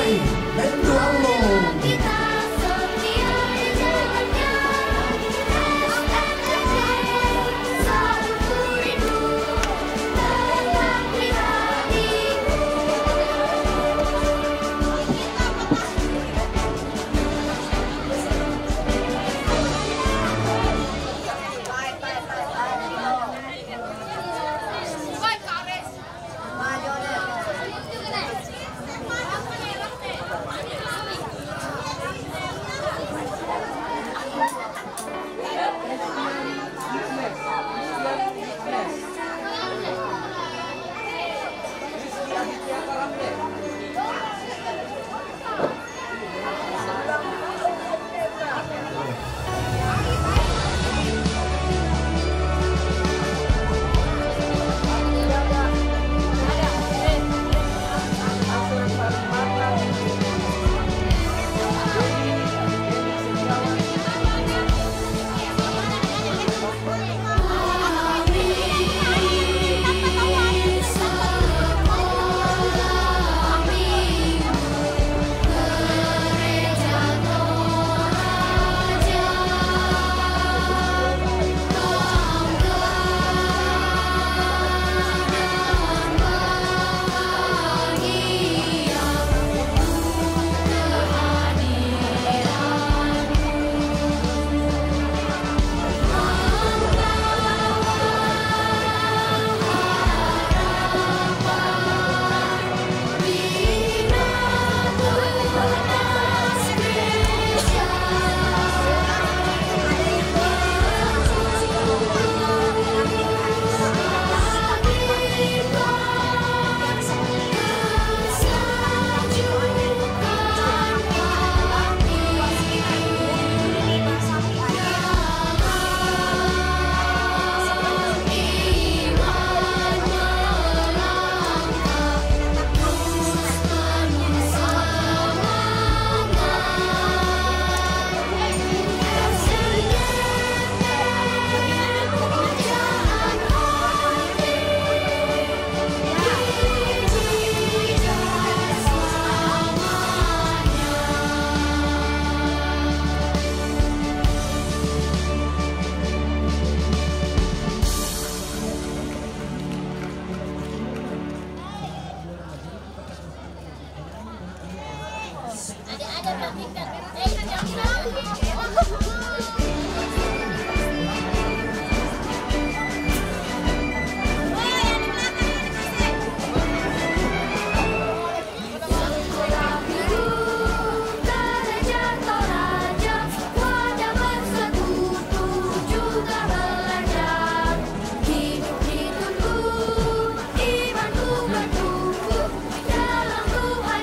Hai, menduallo. Kita setia di jalannya, selalu rindu tetap di hatiku.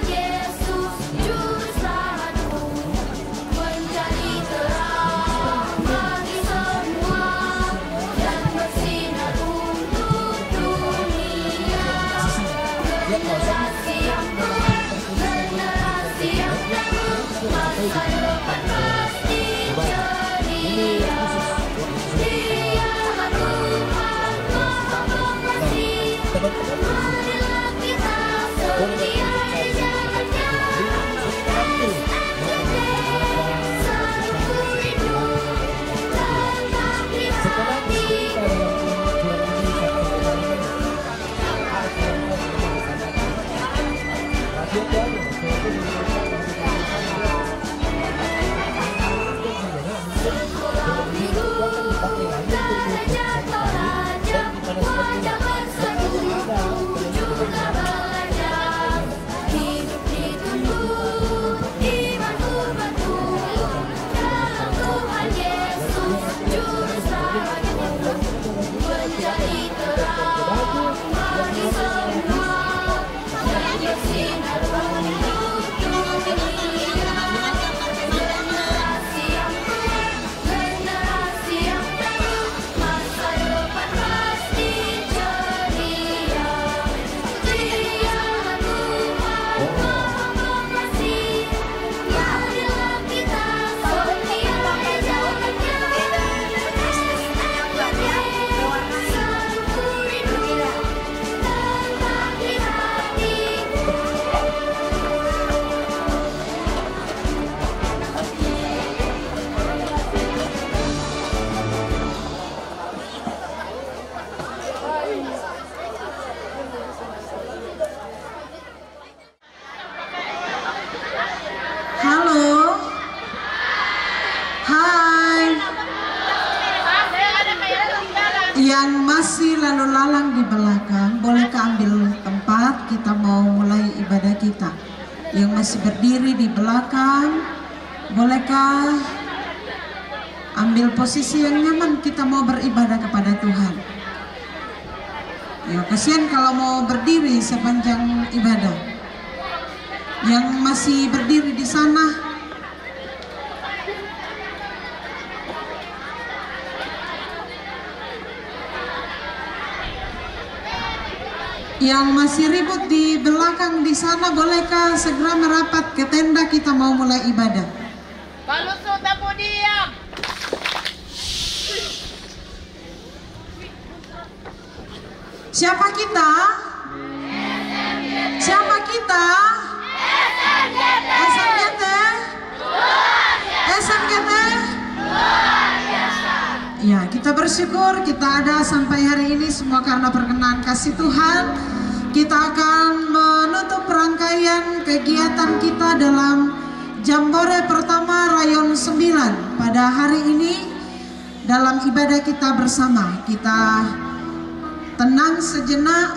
Yesus, Juru Selamatku, menjadi terang. lalu lalang di belakang, bolehkah ambil tempat, kita mau mulai ibadah kita. Yang masih berdiri di belakang, bolehkah ambil posisi yang nyaman, kita mau beribadah kepada Tuhan. Ya, kasihan kalau mau berdiri sepanjang ibadah. Yang masih berdiri di sana, yang masih ribut di belakang di sana, bolehkah segera merapat ke tenda, kita mau mulai ibadah. Balusut tamu diam. Siapa kita? Siapa kita? SMGT? SMGT? Ya, kita bersyukur kita ada sampai hari ini semua karena perkenan kasih Tuhan. Kita akan menutup rangkaian kegiatan kita dalam Jambore pertama Rayon 9 pada hari ini. Dalam ibadah kita bersama, kita tenang sejenak,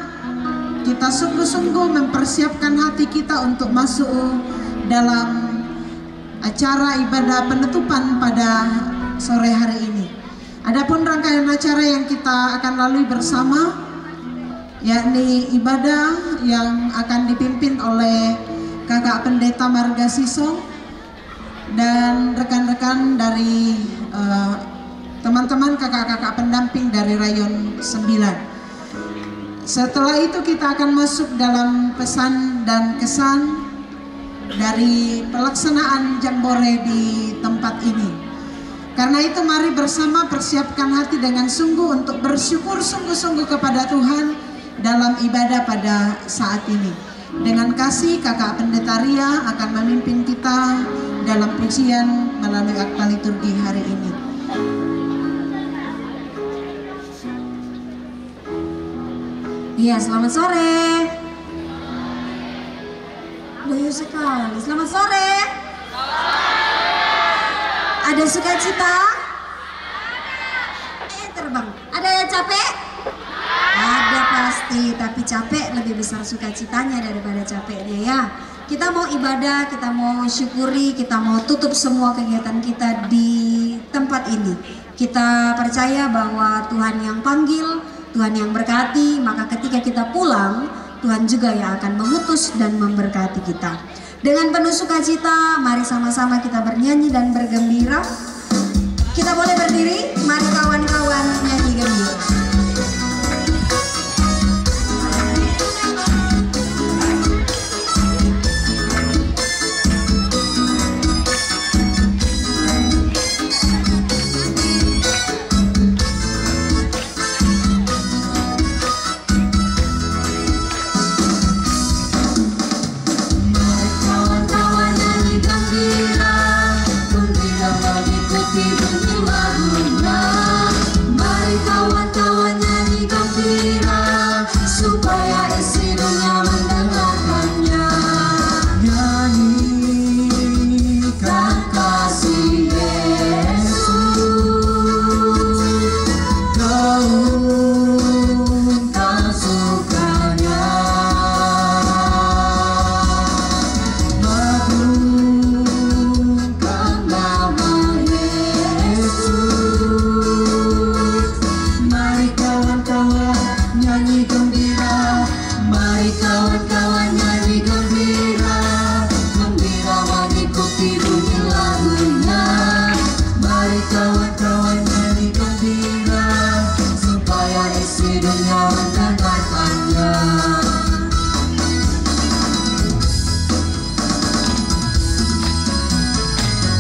kita sungguh-sungguh mempersiapkan hati kita untuk masuk dalam acara ibadah penutupan pada sore hari ini. Adapun rangkaian acara yang kita akan lalui bersama, yakni ibadah yang akan dipimpin oleh Kakak Pendeta Marga Sisong dan rekan-rekan dari teman-teman kakak-kakak pendamping dari Rayon 9. Setelah itu kita akan masuk dalam pesan dan kesan dari pelaksanaan Jambore di tempat ini. Karena itu mari bersama persiapkan hati dengan sungguh untuk bersyukur sungguh-sungguh kepada Tuhan dalam ibadah pada saat ini. Dengan kasih Kakak Pendeta Ria akan memimpin kita dalam pujian melalui akta liturgi hari ini. Iya, selamat sore. Loyo sekali, selamat sore. Ada sukacita? Terbang. Ada yang capek? Ada pasti, tapi capek lebih besar sukacitanya daripada capeknya ya. Kita mau ibadah, kita mau syukuri, kita mau tutup semua kegiatan kita di tempat ini. Kita percaya bahwa Tuhan yang panggil, Tuhan yang berkati, maka ketika kita pulang, Tuhan juga yang akan mengutus dan memberkati kita. Dengan penuh sukacita, mari sama-sama kita bernyanyi dan bergembira. Kita boleh berdiri, mari kawan-kawan nyanyi gembira.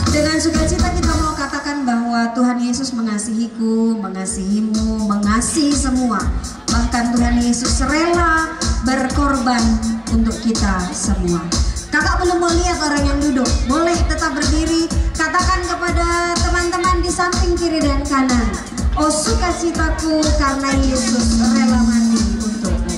Dengan sukacita kita mau katakan bahwa Tuhan Yesus mengasihiku, mengasihimu, mengasihi semua. Bahkan Tuhan Yesus rela berkorban untuk kita semua. Kakak belum mau lihat orang yang duduk, boleh tetap berdiri. Katakan kepada teman-teman di samping kiri dan kanan, oh sukacitaku karena Yesus rela mati untukku.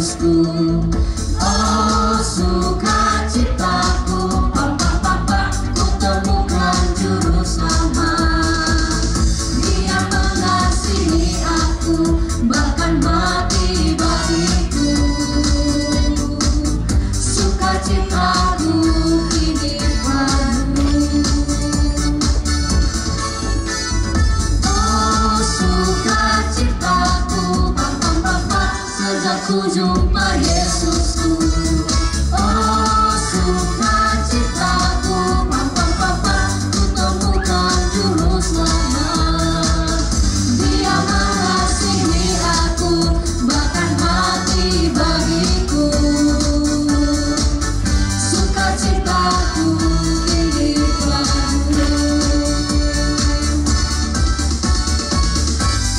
Yesusku. Oh sukacitaku, papa, ku temukan juru selamat. Dia mengasihi aku, bahkan mati bagiku. Sukacitaku kini penuh. Oh sukacitaku, papa, sejak ku jumpa Yesusku. Oh sukacitaku, papa, ku temukan juru selamat. Dia mengasihi aku, bahkan mati bagiku. Sukacitaku kini penuh.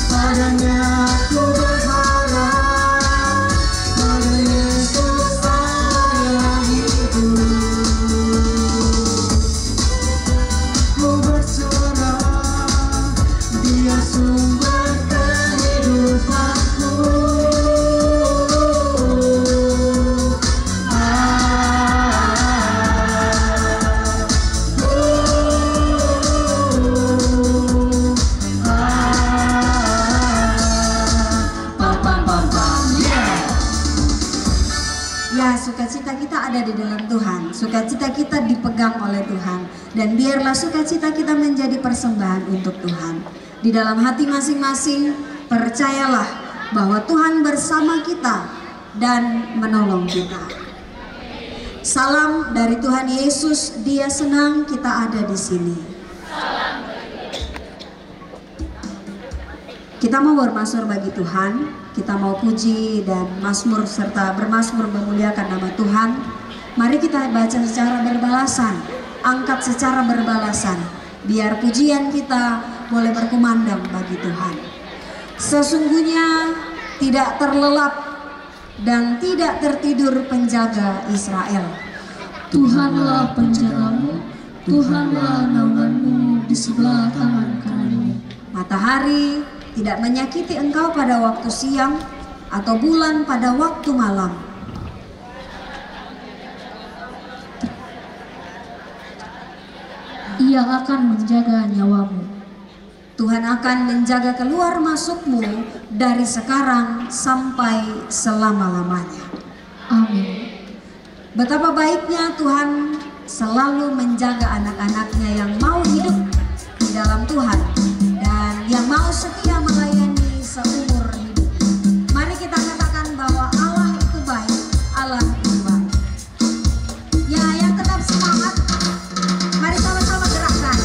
Padanya ku berharap, pada Yesus saya hidup. Ku berserah, Dia sumber kehidupanku. Ya, sukacita kita ada di dalam Tuhan. Sukacita kita dipegang oleh Tuhan. Dan biarlah sukacita kita menjadi persembahan untuk Tuhan. Di dalam hati masing-masing, percayalah bahwa Tuhan bersama kita dan menolong kita. Salam dari Tuhan Yesus, Dia senang kita ada di sini. Kita mau bermazmur bagi Tuhan, kita mau puji dan mazmur serta bermazmur memuliakan nama Tuhan. Mari kita baca secara berbalasan, angkat secara berbalasan, biar pujian kita boleh berkumandang bagi Tuhan. Sesungguhnya tidak terlelap dan tidak tertidur penjaga Israel. Tuhanlah penjagamu, Tuhanlah naunganmu di sebelah tangan kananmu. Matahari tidak menyakiti engkau pada waktu siang, atau bulan pada waktu malam. Ia akan menjaga nyawamu. Tuhan akan menjaga keluar masukmu dari sekarang sampai selama-lamanya. Amin. Betapa baiknya Tuhan selalu menjaga anak-anaknya yang mau hidup di dalam Tuhan dan yang mau setia melayani seumur hidup. Mari kita katakan bahwa Allah itu baik, Allah itu baik. Ya, yang tetap semangat, mari sama-sama gerakkan.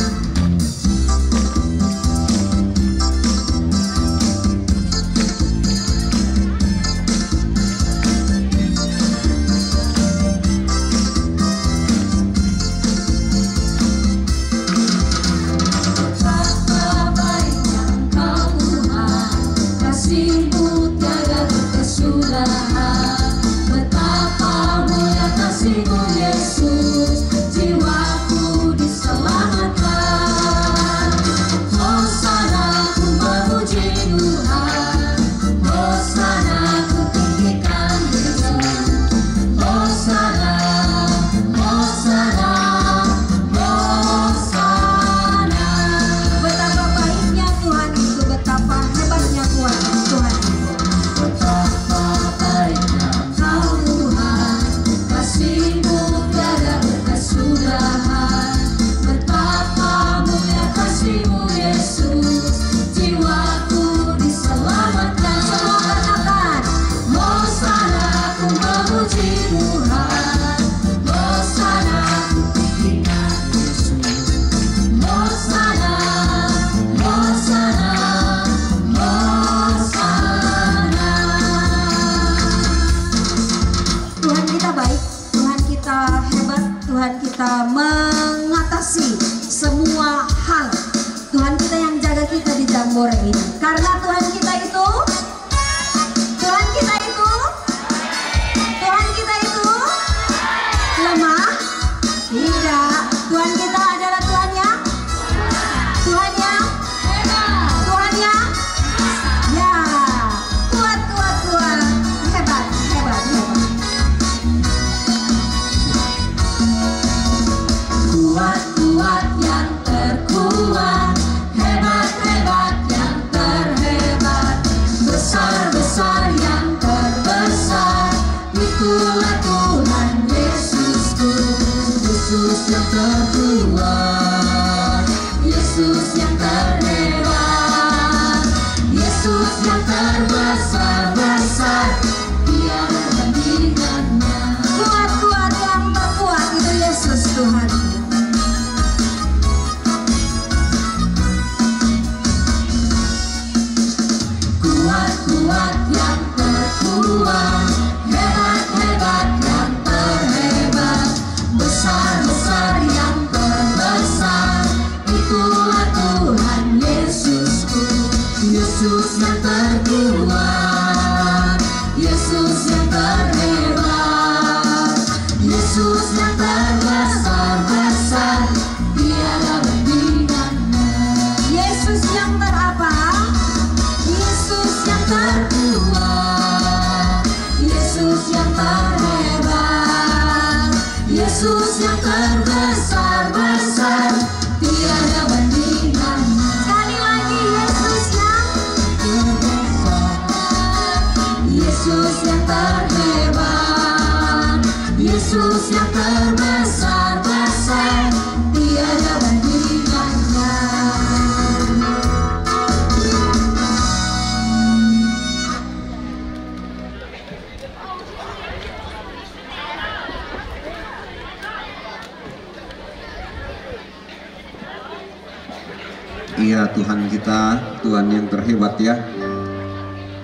Iya, Tuhan kita, Tuhan yang terhebat ya,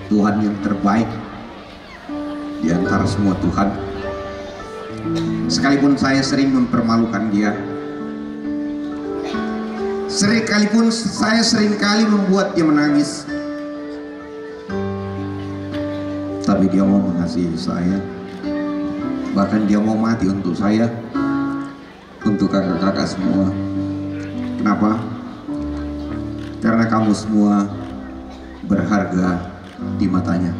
Tuhan yang terbaik di antara semua Tuhan. Sekalipun saya sering mempermalukan dia, sekalipun saya seringkali membuat dia menangis, tapi dia mau mengasihi saya. Bahkan dia mau mati untuk saya, untuk kakak-kakak semua. Kenapa? Karena kamu semua berharga di matanya.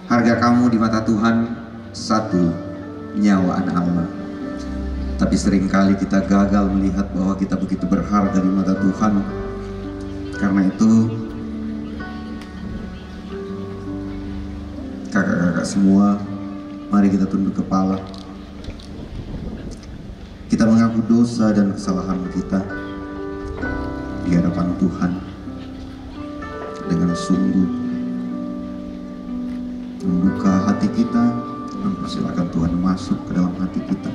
Harga kamu di mata Tuhan satu nyawa anak Allah. Tapi seringkali kita gagal melihat bahwa kita begitu berharga di mata Tuhan. Karena itu kakak-kakak semua, mari kita tunduk kepala. Kita mengaku dosa dan kesalahan kita di hadapan Tuhan dengan sungguh membuka hati kita, mempersilakan Tuhan masuk ke dalam hati kita,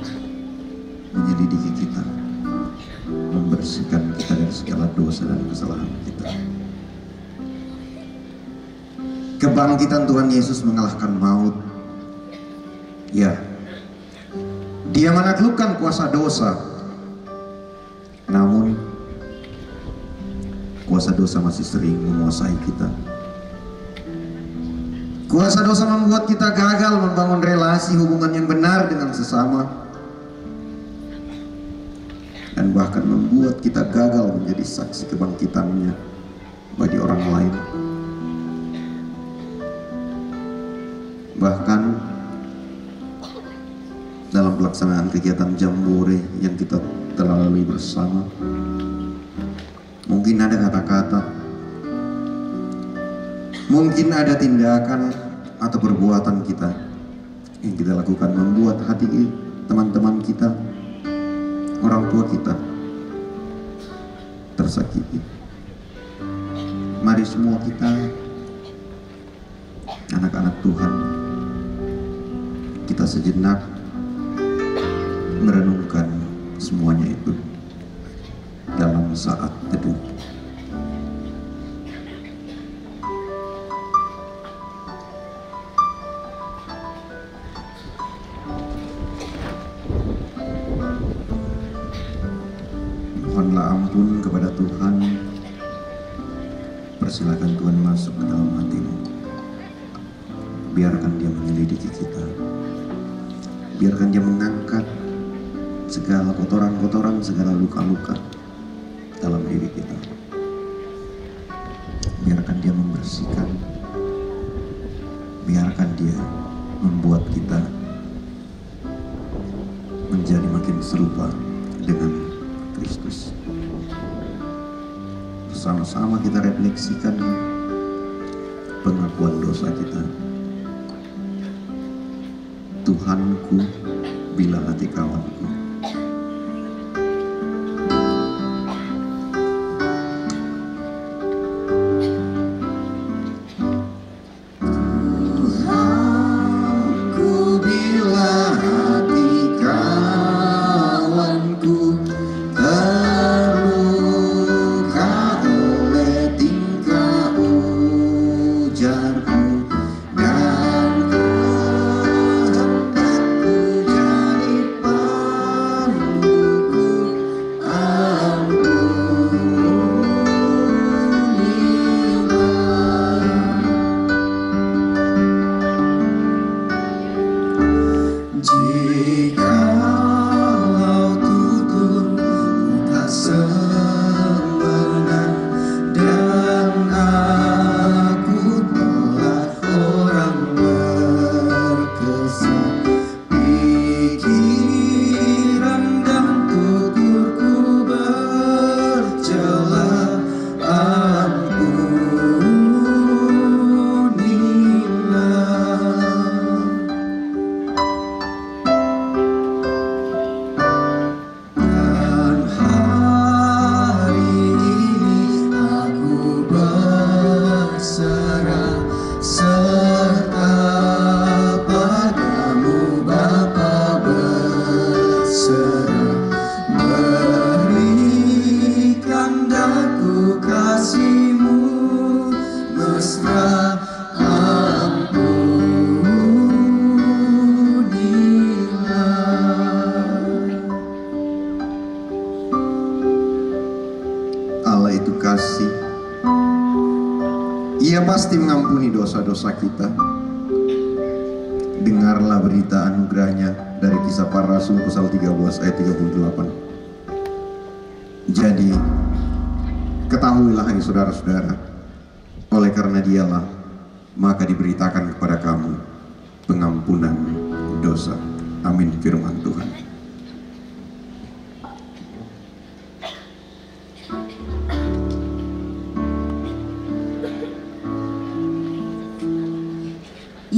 menyelidiki kita, membersihkan kita dari segala dosa dan kesalahan kita. Kebangkitan Tuhan Yesus mengalahkan maut. Ya, Dia menaklukkan kuasa dosa. Namun kuasa dosa masih sering menguasai kita. Kuasa dosa membuat kita gagal membangun relasi hubungan yang benar dengan sesama, dan bahkan membuat kita gagal menjadi saksi kebangkitannya bagi orang lain. Bahkan dalam pelaksanaan kegiatan jambore yang kita telah lalui bersama, mungkin ada kata-kata, mungkin ada tindakan atau perbuatan kita yang kita lakukan membuat hati teman-teman kita, orang tua kita tersakiti. Mari semua kita, anak-anak Tuhan, kita sejenak merenungkan semuanya itu dalam saat teduh. Mohonlah ampun kepada Tuhan. Persilakan Tuhan masuk ke dalam hatimu. Biarkan Dia menyelidiki kita. Biarkan Dia mengangkat segala kotoran-kotoran, segala luka-luka dalam diri kita. Biarkan Dia membersihkan. Biarkan Dia membuat kita menjadi makin serupa dengan Kristus. Bersama-sama kita refleksikan pengakuan dosa kita. Tuhanku, bila hati kawanku. Allah itu kasih. Ia pasti mengampuni dosa-dosa kita. Dengarlah berita anugerahnya dari Kisah Para Rasul pasal 13 ayat 38. Jadi ketahuilah hai saudara-saudara, oleh karena dialah maka diberitakan kepada kamu pengampunan dosa. Amin firman Tuhan.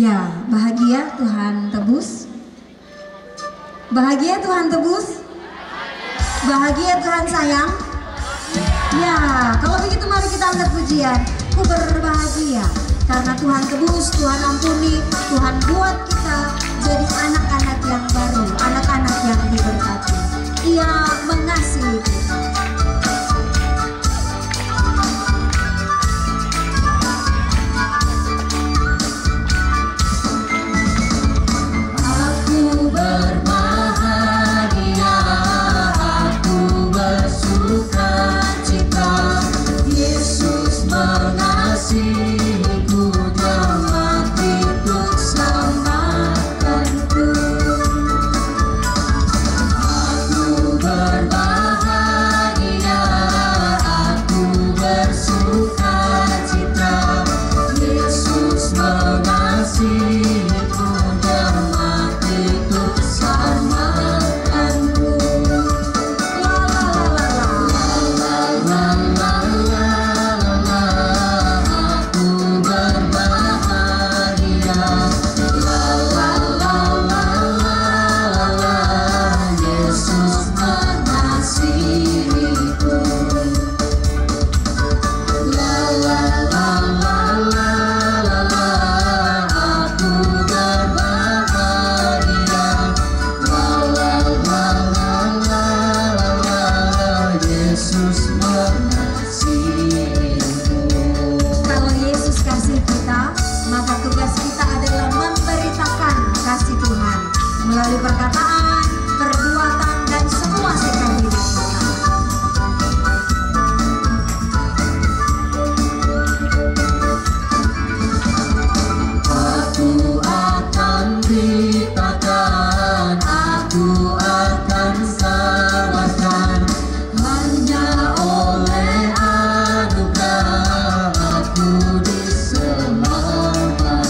Ya, bahagia Tuhan tebus. Bahagia Tuhan tebus. Bahagia Tuhan sayang. Ya, kalau begitu mari kita angkat pujian. Ku berbahagia karena Tuhan tebus, Tuhan ampuni, Tuhan buat kita jadi anak-anak yang baru, anak-anak yang diberkati. Ia mengasihi kita. Melalui perkataan, perbuatan, dan semua sikap hidup kita. Aku akan beritakan, aku akan salahkan, hanya oleh anugerah aku diselamatkan.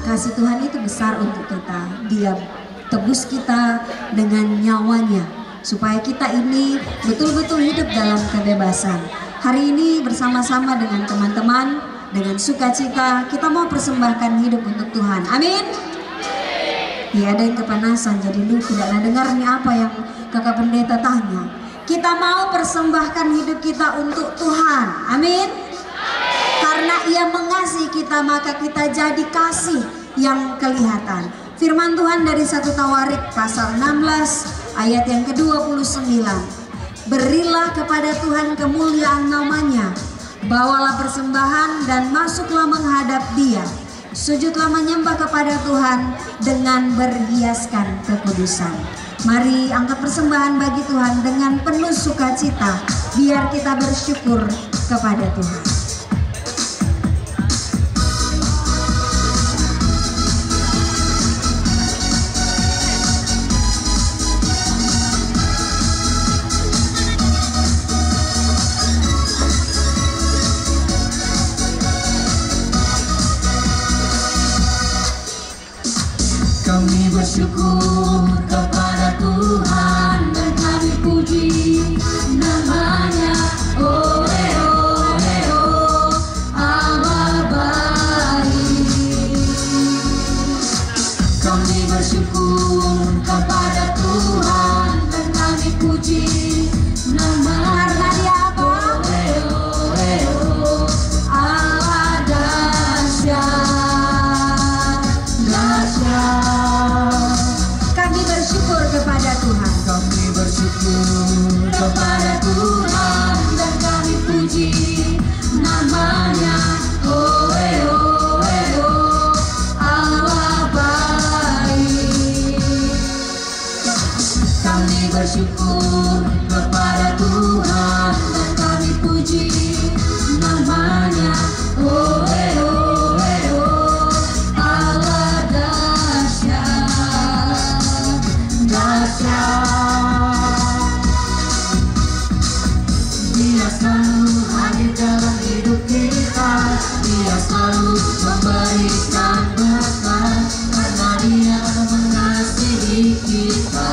Kasih Tuhan itu besar untuk kita. Dia tebus kita dengan nyawanya supaya kita ini betul-betul hidup dalam kebebasan. Hari ini bersama-sama dengan teman-teman, dengan sukacita kita mau persembahkan hidup untuk Tuhan. Amin. Ya, ada yang kepanasan jadi lu tidaklah dengar nih apa yang kakak pendeta tanya. Kita mau persembahkan hidup kita untuk Tuhan. Amin. Karena Ia mengasihi kita maka kita jadi kasih yang kelihatan. Firman Tuhan dari 1 Tawarik pasal 16 ayat yang ke-29. Berilah kepada Tuhan kemuliaan namanya, bawalah persembahan dan masuklah menghadap Dia. Sujudlah menyembah kepada Tuhan dengan berhiaskan kekudusan. Mari angkat persembahan bagi Tuhan dengan penuh sukacita, biar kita bersyukur kepada Tuhan. bersyukur kepada Tuhan dan kami puji namanya. Oh, Allah baik. Kami bersyukur kepada Tuhan dan kami puji namanya. Karena Dia apa? Allah dahsyat, dahsyat. Kami bersyukur kepada Tuhan. Kami bersyukur kepada Tuhan dan kami puji namanya. Oh, Allah baik. Kami bersyukur kepada Tuhan dan kami puji namanya. Oh, Allah dahsyat, dahsyat. Dia selalu hadir dalam hidup kita. Dia selalu memberikan berkat karena Dia mengasihi kita.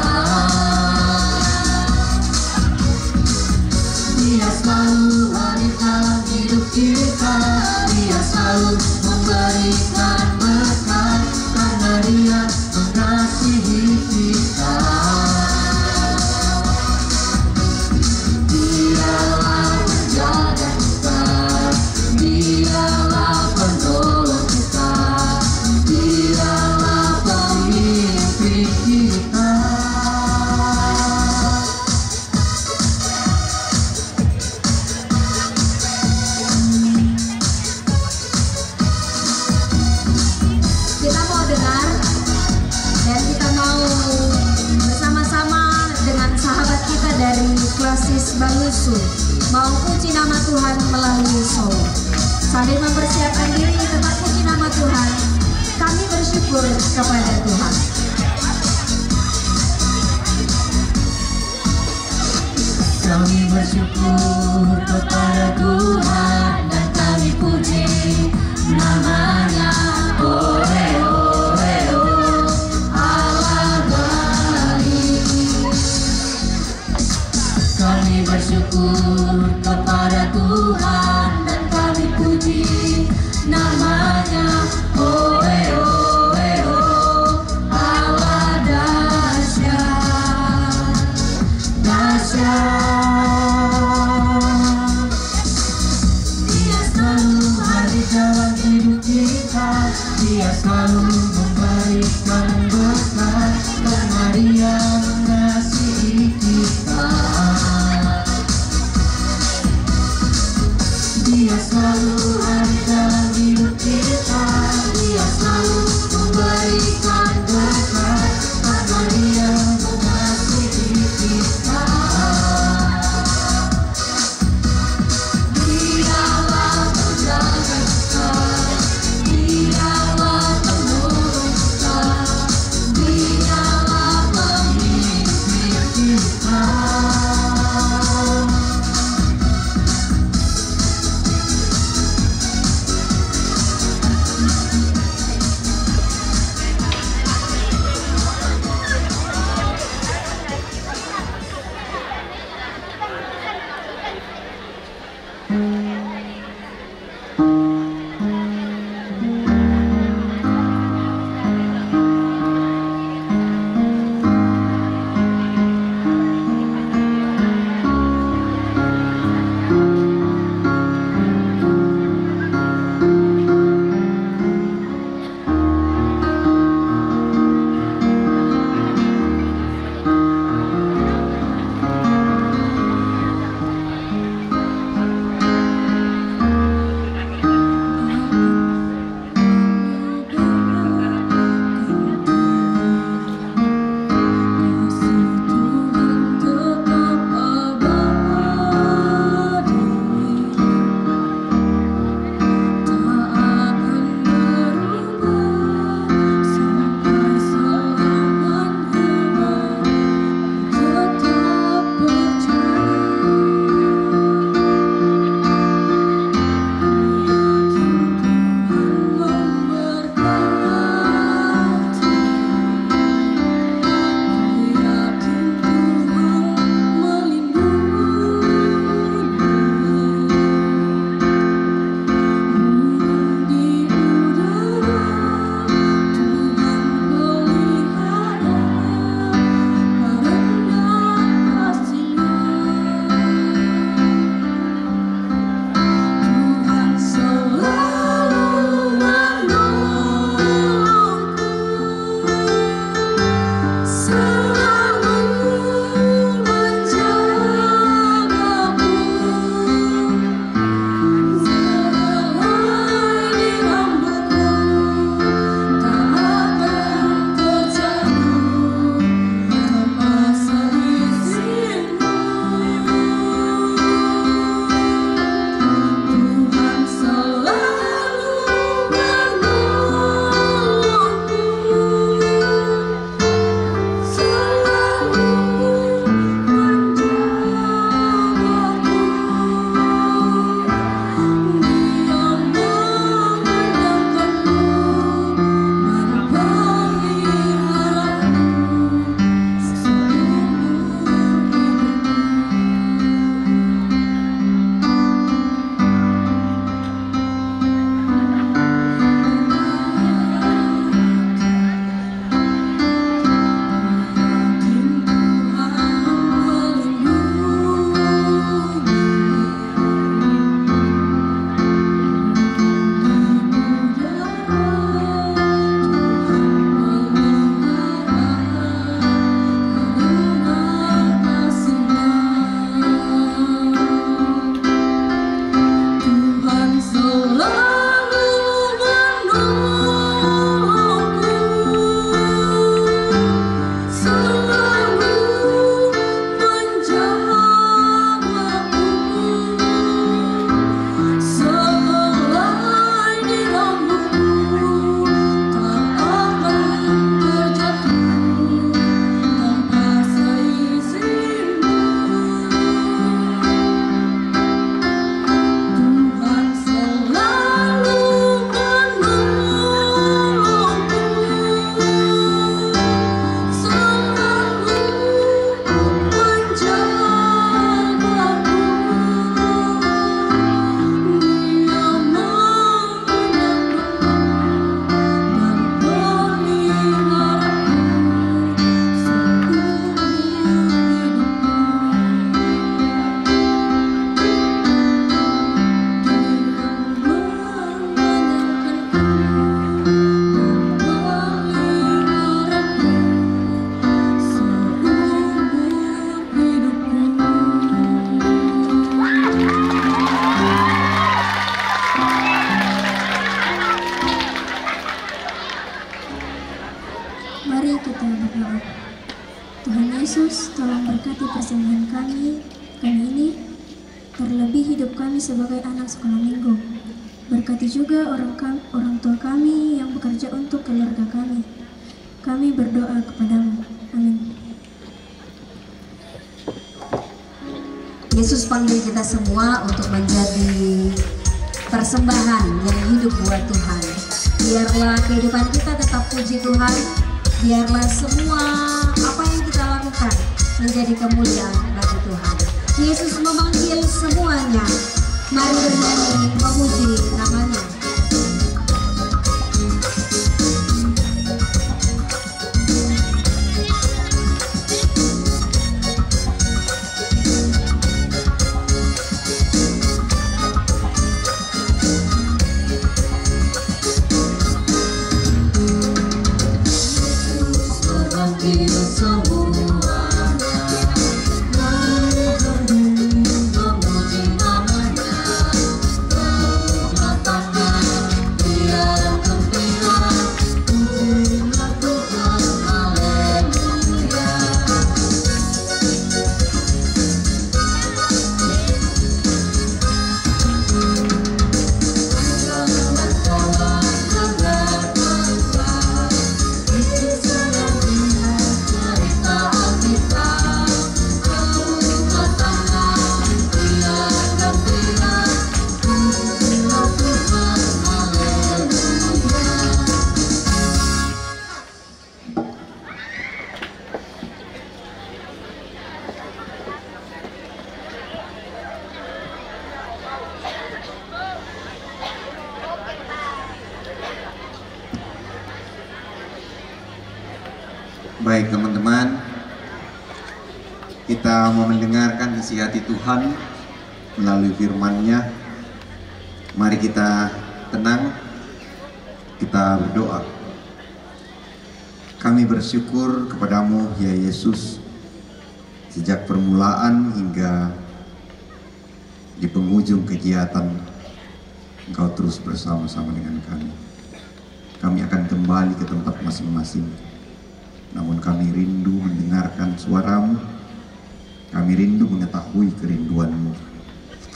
Dia selalu hadir dalam hidup kita. Dia selalu memberikan berkat karena Dia mengasihi kita. Dialah penjaga kita, Dialah penolong kita, Dialah pemimpin kita. Kita mau dengar dan kita mau bersama-sama dengan sahabat kita dari Klasis Balusu mau puji nama Tuhan melalui solo. Sambil mempersiapkan diri tempat puji nama Tuhan, kami bersyukur kepada Tuhan. Kami bersyukur kepada Tuhan dan kami puji namanya. Oh, Allah baik. Kami bersyukur kepada Tuhan dan kami puji namanya. Oh, Allah dahsyat, dahsyat. Dia selalu hadir dalam hidup kita. Dia selalu memberikan berkat karena Dia mengasihi kita. Dia selalu hadir dalam hidup kita. Dia selalu memberikan berkat karena Dia mengasihi kita. Dialah penjaga kita, Dialah penolong kita, Dialah pemimpin kita. berkati persembahan kami ini, terlebih hidup kami sebagai anak sekolah minggu. Berkati juga orang tua kami yang bekerja untuk keluarga kami. Kami berdoa kepadamu. Amin. Yesus panggil kita semua untuk menjadi persembahan yang hidup buat Tuhan. Biarlah kehidupan kita tetap puji Tuhan. Biarlah semua apa yang kita lakukan menjadi kemuliaan bagi Tuhan. Yesus memanggil semuanya. Mari bernyanyi memuji namanya. Baik teman-teman, kita mau mendengarkan isi hati Tuhan melalui firman-Nya. Mari kita tenang, kita berdoa. Kami bersyukur kepadamu ya Yesus, sejak permulaan hingga di penghujung kegiatan Engkau terus bersama-sama dengan kami. Kami akan kembali ke tempat masing-masing. Namun kami rindu mendengarkan suara-Mu. Kami rindu mengetahui kerinduan-Mu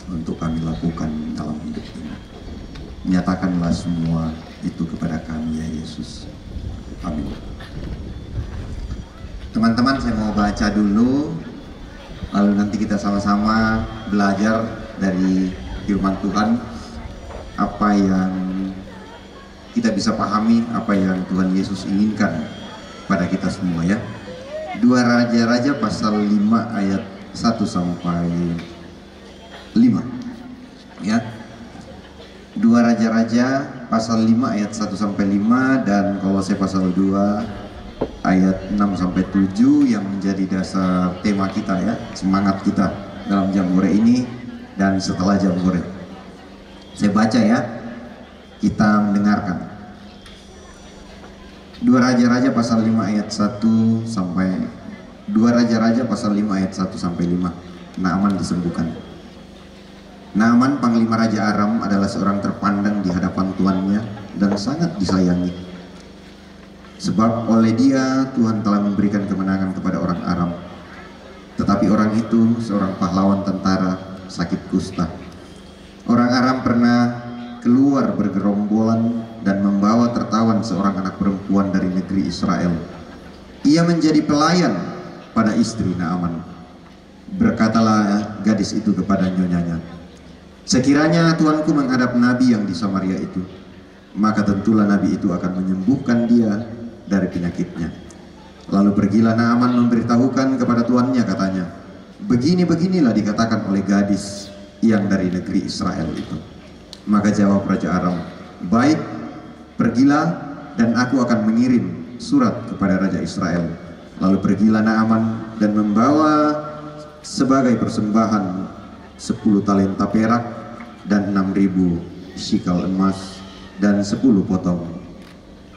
untuk kami lakukan dalam hidup ini. Nyatakanlah semua itu kepada kami ya Yesus. Amin. Teman-teman, saya mau baca dulu, lalu nanti kita sama-sama belajar dari firman Tuhan, apa yang kita bisa pahami, apa yang Tuhan Yesus inginkan pada kita semua ya. 2 Raja-Raja pasal 5 ayat 1 sampai 5 ya. 2 Raja-Raja pasal 5 ayat 1 sampai 5 dan Kolose pasal 2 ayat 6 sampai 7 yang menjadi dasar tema kita ya, semangat kita dalam Jambore ini dan setelah Jambore. Saya baca ya, kita mendengarkan. 2 Raja-Raja pasal 5 ayat 1 sampai 2 Raja-Raja pasal 5 ayat 1 sampai 5. Naaman disembuhkan. Naaman panglima Raja Aram adalah seorang terpandang di hadapan tuannya dan sangat disayangi. Sebab oleh dia Tuhan telah memberikan kemenangan kepada orang Aram. Tetapi orang itu seorang pahlawan tentara sakit kusta. Orang Aram pernah keluar bergerombolan dan membawa tertawan seorang anak perempuan dari negeri Israel. Ia menjadi pelayan pada istri Naaman. Berkatalah gadis itu kepada nyonyanya, sekiranya tuanku menghadap nabi yang di Samaria itu, maka tentulah nabi itu akan menyembuhkan dia dari penyakitnya. Lalu pergilah Naaman memberitahukan kepada tuannya, katanya, begini-beginilah dikatakan oleh gadis yang dari negeri Israel itu. Maka jawab Raja Aram, baik, pergilah dan aku akan mengirim surat kepada Raja Israel. Lalu pergilah Naaman dan membawa sebagai persembahan 10 talenta perak dan 6.000 shikal emas dan 10 potong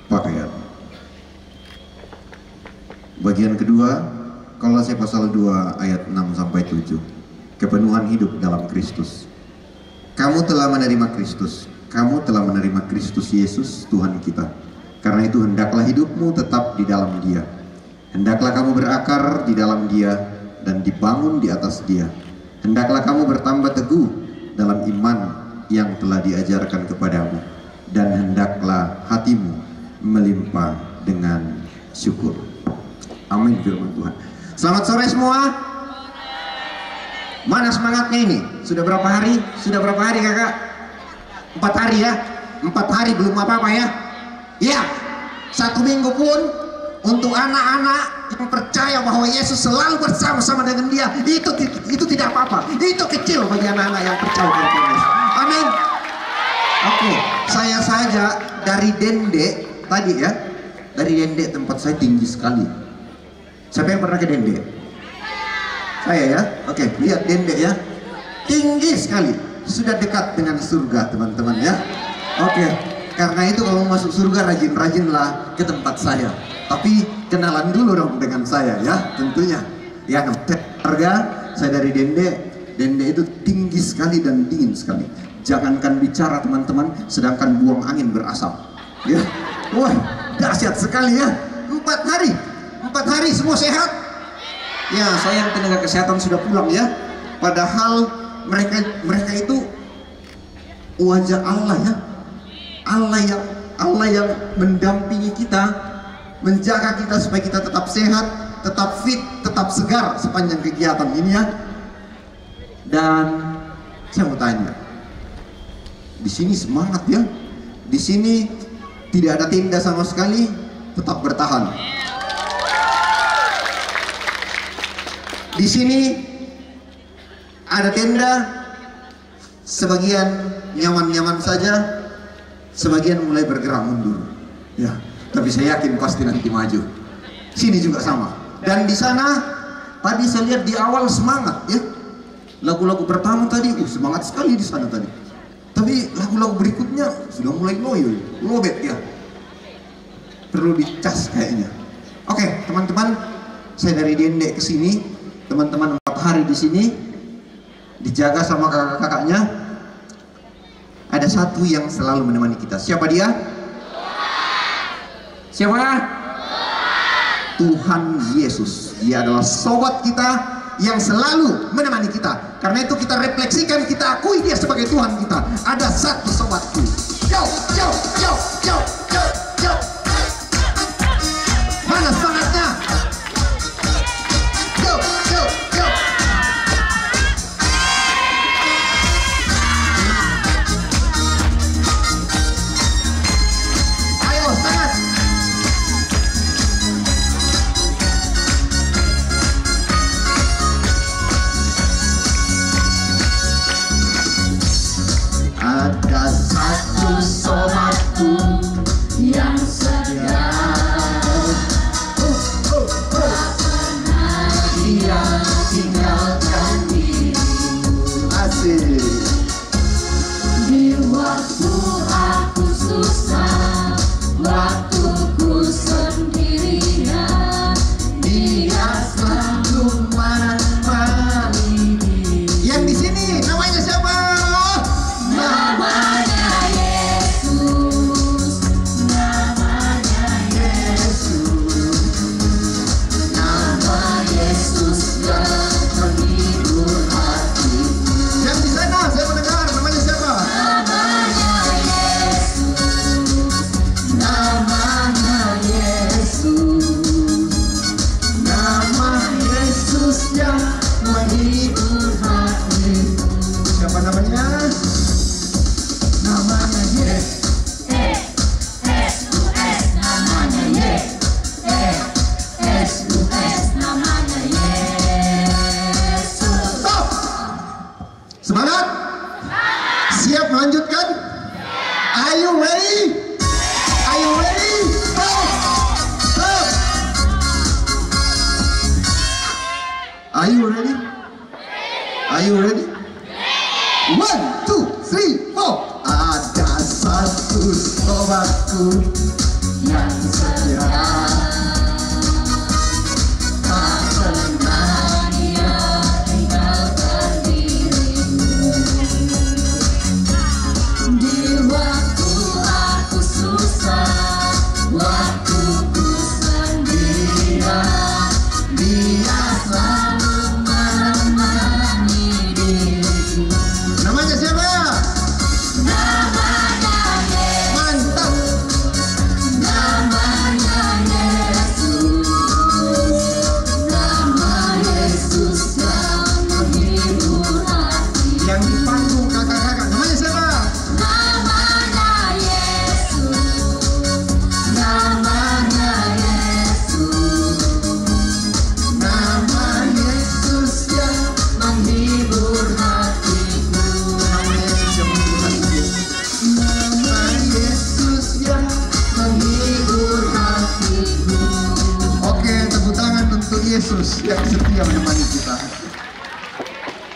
pakaian. Bagian kedua, Kolose pasal 2 ayat 6 sampai 7. Kepenuhan hidup dalam Kristus. Kamu telah menerima Kristus. Kamu telah menerima Kristus Yesus Tuhan kita. Karena itu hendaklah hidupmu tetap di dalam Dia. Hendaklah kamu berakar di dalam Dia dan dibangun di atas Dia. Hendaklah kamu bertambah teguh dalam iman yang telah diajarkan kepadamu, dan hendaklah hatimu melimpah dengan syukur. Amin firman Tuhan. Selamat sore semua. Mana semangatnya ini? Sudah berapa hari? Sudah berapa hari kakak? 4 hari ya? 4 hari belum apa-apa ya? Ya, 1 minggu pun untuk anak-anak yang percaya bahwa Yesus selalu bersama-sama dengan dia, itu tidak apa-apa. Itu kecil bagi anak-anak yang percaya kepada Yesus. Amin. Oke, saya saja dari Dende tadi ya. Dari Dende tempat saya tinggi sekali. Siapa yang pernah ke Dende? Saya ya. Oke, lihat Dende ya. Tinggi sekali. Sudah dekat dengan surga teman-teman ya. Oke, karena itu kalau masuk surga rajin-rajinlah ke tempat saya. Tapi kenalan dulu dong dengan saya ya, tentunya. Ya, harga saya dari Dende. Dende itu tinggi sekali dan dingin sekali. Jangankan bicara teman-teman, sedangkan buang angin berasap. Ya, wah dahsyat sekali ya. 4 hari semua sehat. Ya, sayang tenaga kesehatan sudah pulang ya. Padahal mereka itu wajah Allah ya. Allah yang mendampingi kita, menjaga kita supaya kita tetap sehat, tetap fit, tetap segar sepanjang kegiatan ini ya. Dan saya mau tanya, di sini semangat ya. Di sini tidak ada tenda sama sekali, tetap bertahan. Di sini ada tenda, sebagian nyaman-nyaman saja, sebagian mulai bergerak mundur. Ya, tapi saya yakin pasti nanti maju. Sini juga sama. Dan di sana tadi saya lihat di awal semangat ya. Lagu-lagu pertama tadi semangat sekali di sana tadi. Tapi lagu-lagu berikutnya sudah mulai loyo, lobet ya. Perlu dicas kayaknya. Oke, teman-teman, saya dari Dende ke sini. Teman-teman 4 hari di sini dijaga sama kakak-kakaknya. Ada satu yang selalu menemani kita. Siapa dia? Siapa? Tuhan Yesus. Dia adalah sobat kita yang selalu menemani kita. Karena itu kita refleksikan, kita akui dia sebagai Tuhan kita. Ada satu sobatku. Yo, yo, yo, yo, yo, yo. Mana semangatnya? Yo, yo, yo. Ayo, semangat. Ada satu sobatku yang setia, tak pernah dia tinggalkan dirimu. Asik. Di waktu aku susah, waktuku sendirian, dia selalu menemani. Yang di sini namanya siapa? Namanya Yesus, namanya Yesus, nama Yesus yang menghibur hati. Yang di sana saya mendengar namanya siapa? Namanya Yesus, namanya Yesus, nama Yesus yang menghibur hati. Siapa namanya? Namanya Yesus. Namanya Yesus. Namanya Yesus. Stop. Semangat. Siap melanjutkan? Are you ready? Are you ready? Stop. Stop. Are you ready? Are you ready? 1, 2, 3, 4. Ada satu sobatku yang setia, tak pernah dia tinggalkan dirimu. Di waktu aku susah, waktuku sendirian, dia selalu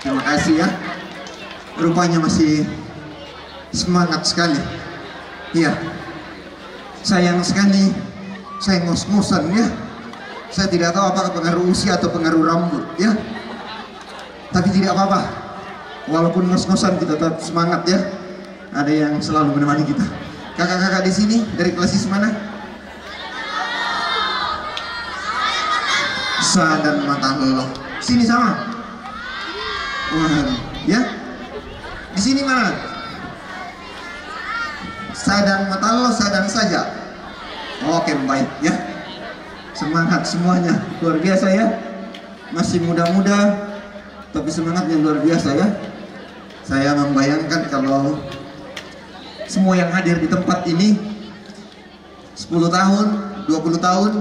Terima kasih ya. Rupanya masih semangat sekali. Iya. Sayang sekali saya ngos-ngosan ya. Saya tidak tahu apakah pengaruh usia atau pengaruh rambut ya. Tapi tidak apa-apa. Walaupun ngos-ngosan kita tetap semangat ya. Ada yang selalu menemani kita. Kakak-kakak di sini dari kelas mana? Sa dan Mata Allah. Sini sama. Wah, ya. Di sini mana? Sa dan Mata Allah, sadang saja. Oke, baik ya. Semangat semuanya, luar biasa ya. Masih muda-muda, tapi semangatnya luar biasa ya. Saya membayangkan kalau semua yang hadir di tempat ini 10 tahun, 20 tahun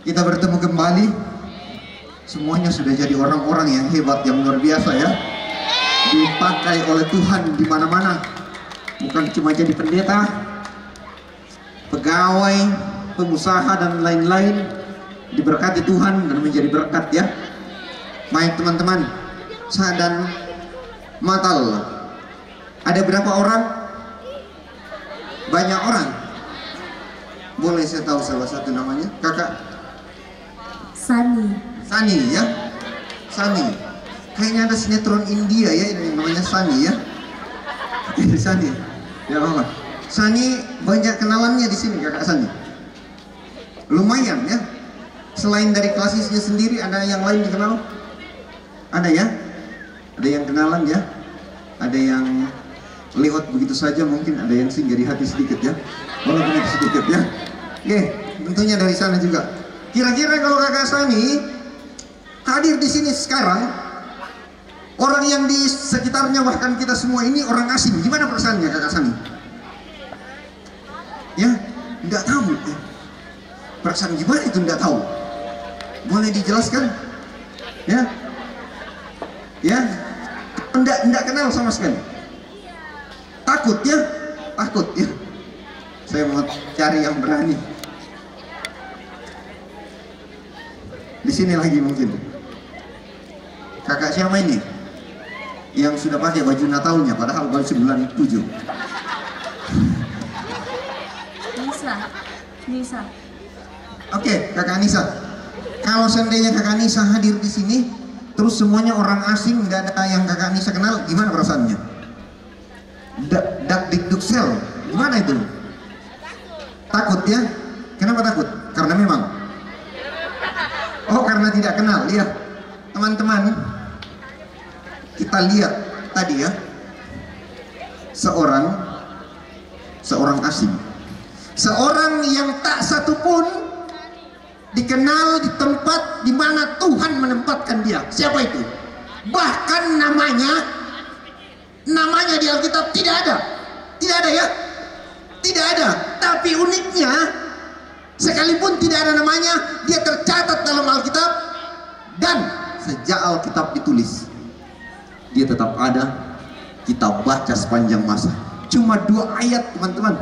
kita bertemu kembali, semuanya sudah jadi orang-orang yang hebat, yang luar biasa ya. Dipakai oleh Tuhan di mana-mana. Bukan cuma jadi pendeta, pegawai, pengusaha dan lain-lain, diberkati Tuhan dan menjadi berkat ya. Baik teman-teman, Sa dan Mata Allah. Ada berapa orang? Banyak orang. Boleh saya tahu salah satu namanya? Kakak Sani. Sani ya. Sani. Kayaknya ada sinetron India ya yang namanya Sani ya. Sani. Ya apa? Sani banyak kenalannya di sini kakak Sani. Lumayan ya. Selain dari klasisnya sendiri, ada yang lain dikenal? Ada ya? Ada yang kenalan ya? Ada yang lewat begitu saja, mungkin ada yang singgah di hati sedikit ya. Walaupun itu sedikit ya. Oke, tentunya dari sana juga. Kira-kira kalau kakak Sani hadir di sini sekarang, orang yang di sekitarnya bahkan kita semua ini orang asing, gimana perasaannya kakak Sani? Ya, nggak tahu ya. Perasaan gimana itu nggak tahu? Boleh dijelaskan? Ya, ya, nggak kenal sama sekali. Takut ya, takut ya. Saya mau cari yang berani. Di sini lagi mungkin. Kakak siapa ini? Yang sudah pakai baju Natalnya, padahal baru 97. Nisa. Oke, kakak Nisa. Kalau seandainya kakak Nisa hadir di sini, terus semuanya orang asing, nggak ada yang kakak Nisa kenal, gimana perasaannya? Dak dikduk sel, gimana itu? Takut ya? Kenapa takut? Karena memang. Oh, karena tidak kenal ya, teman-teman. Kita lihat tadi ya, seorang asing, seorang yang tak satupun dikenal di tempat di mana Tuhan menempatkan dia. Siapa itu? Bahkan namanya di Alkitab tidak ada ya, tidak ada. Tapi uniknya, sekalipun tidak ada namanya, dia tercatat dalam Alkitab, dan sejak Alkitab ditulis, dia tetap ada. Kita baca sepanjang masa. Cuma 2 ayat teman-teman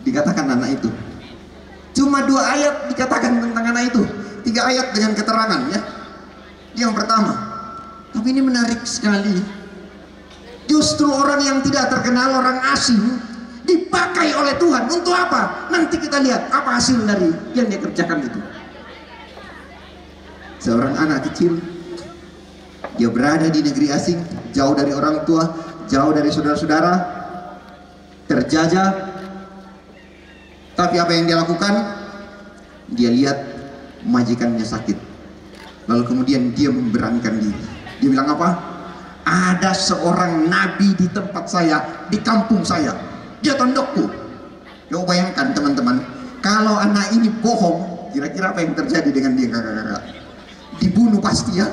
dikatakan anak itu. Cuma 2 ayat dikatakan tentang anak itu. 3 ayat dengan keterangan ya. Yang pertama. Tapi ini menarik sekali. Justru orang yang tidak terkenal, orang asing, dipakai oleh Tuhan. Untuk apa? Nanti kita lihat apa hasil dari yang dia kerjakan itu. Seorang anak kecil, dia berada di negeri asing, jauh dari orang tua, jauh dari saudara-saudara, terjajah. Tapi apa yang dia lakukan? Dia lihat majikannya sakit, lalu kemudian dia memberanikan diri. Dia bilang apa? Ada seorang nabi di tempat saya, di kampung saya, dia tondokku. Coba bayangkan teman-teman, kalau anak ini bohong, kira-kira apa yang terjadi dengan dia kakak-kakak? Dibunuh pasti ya,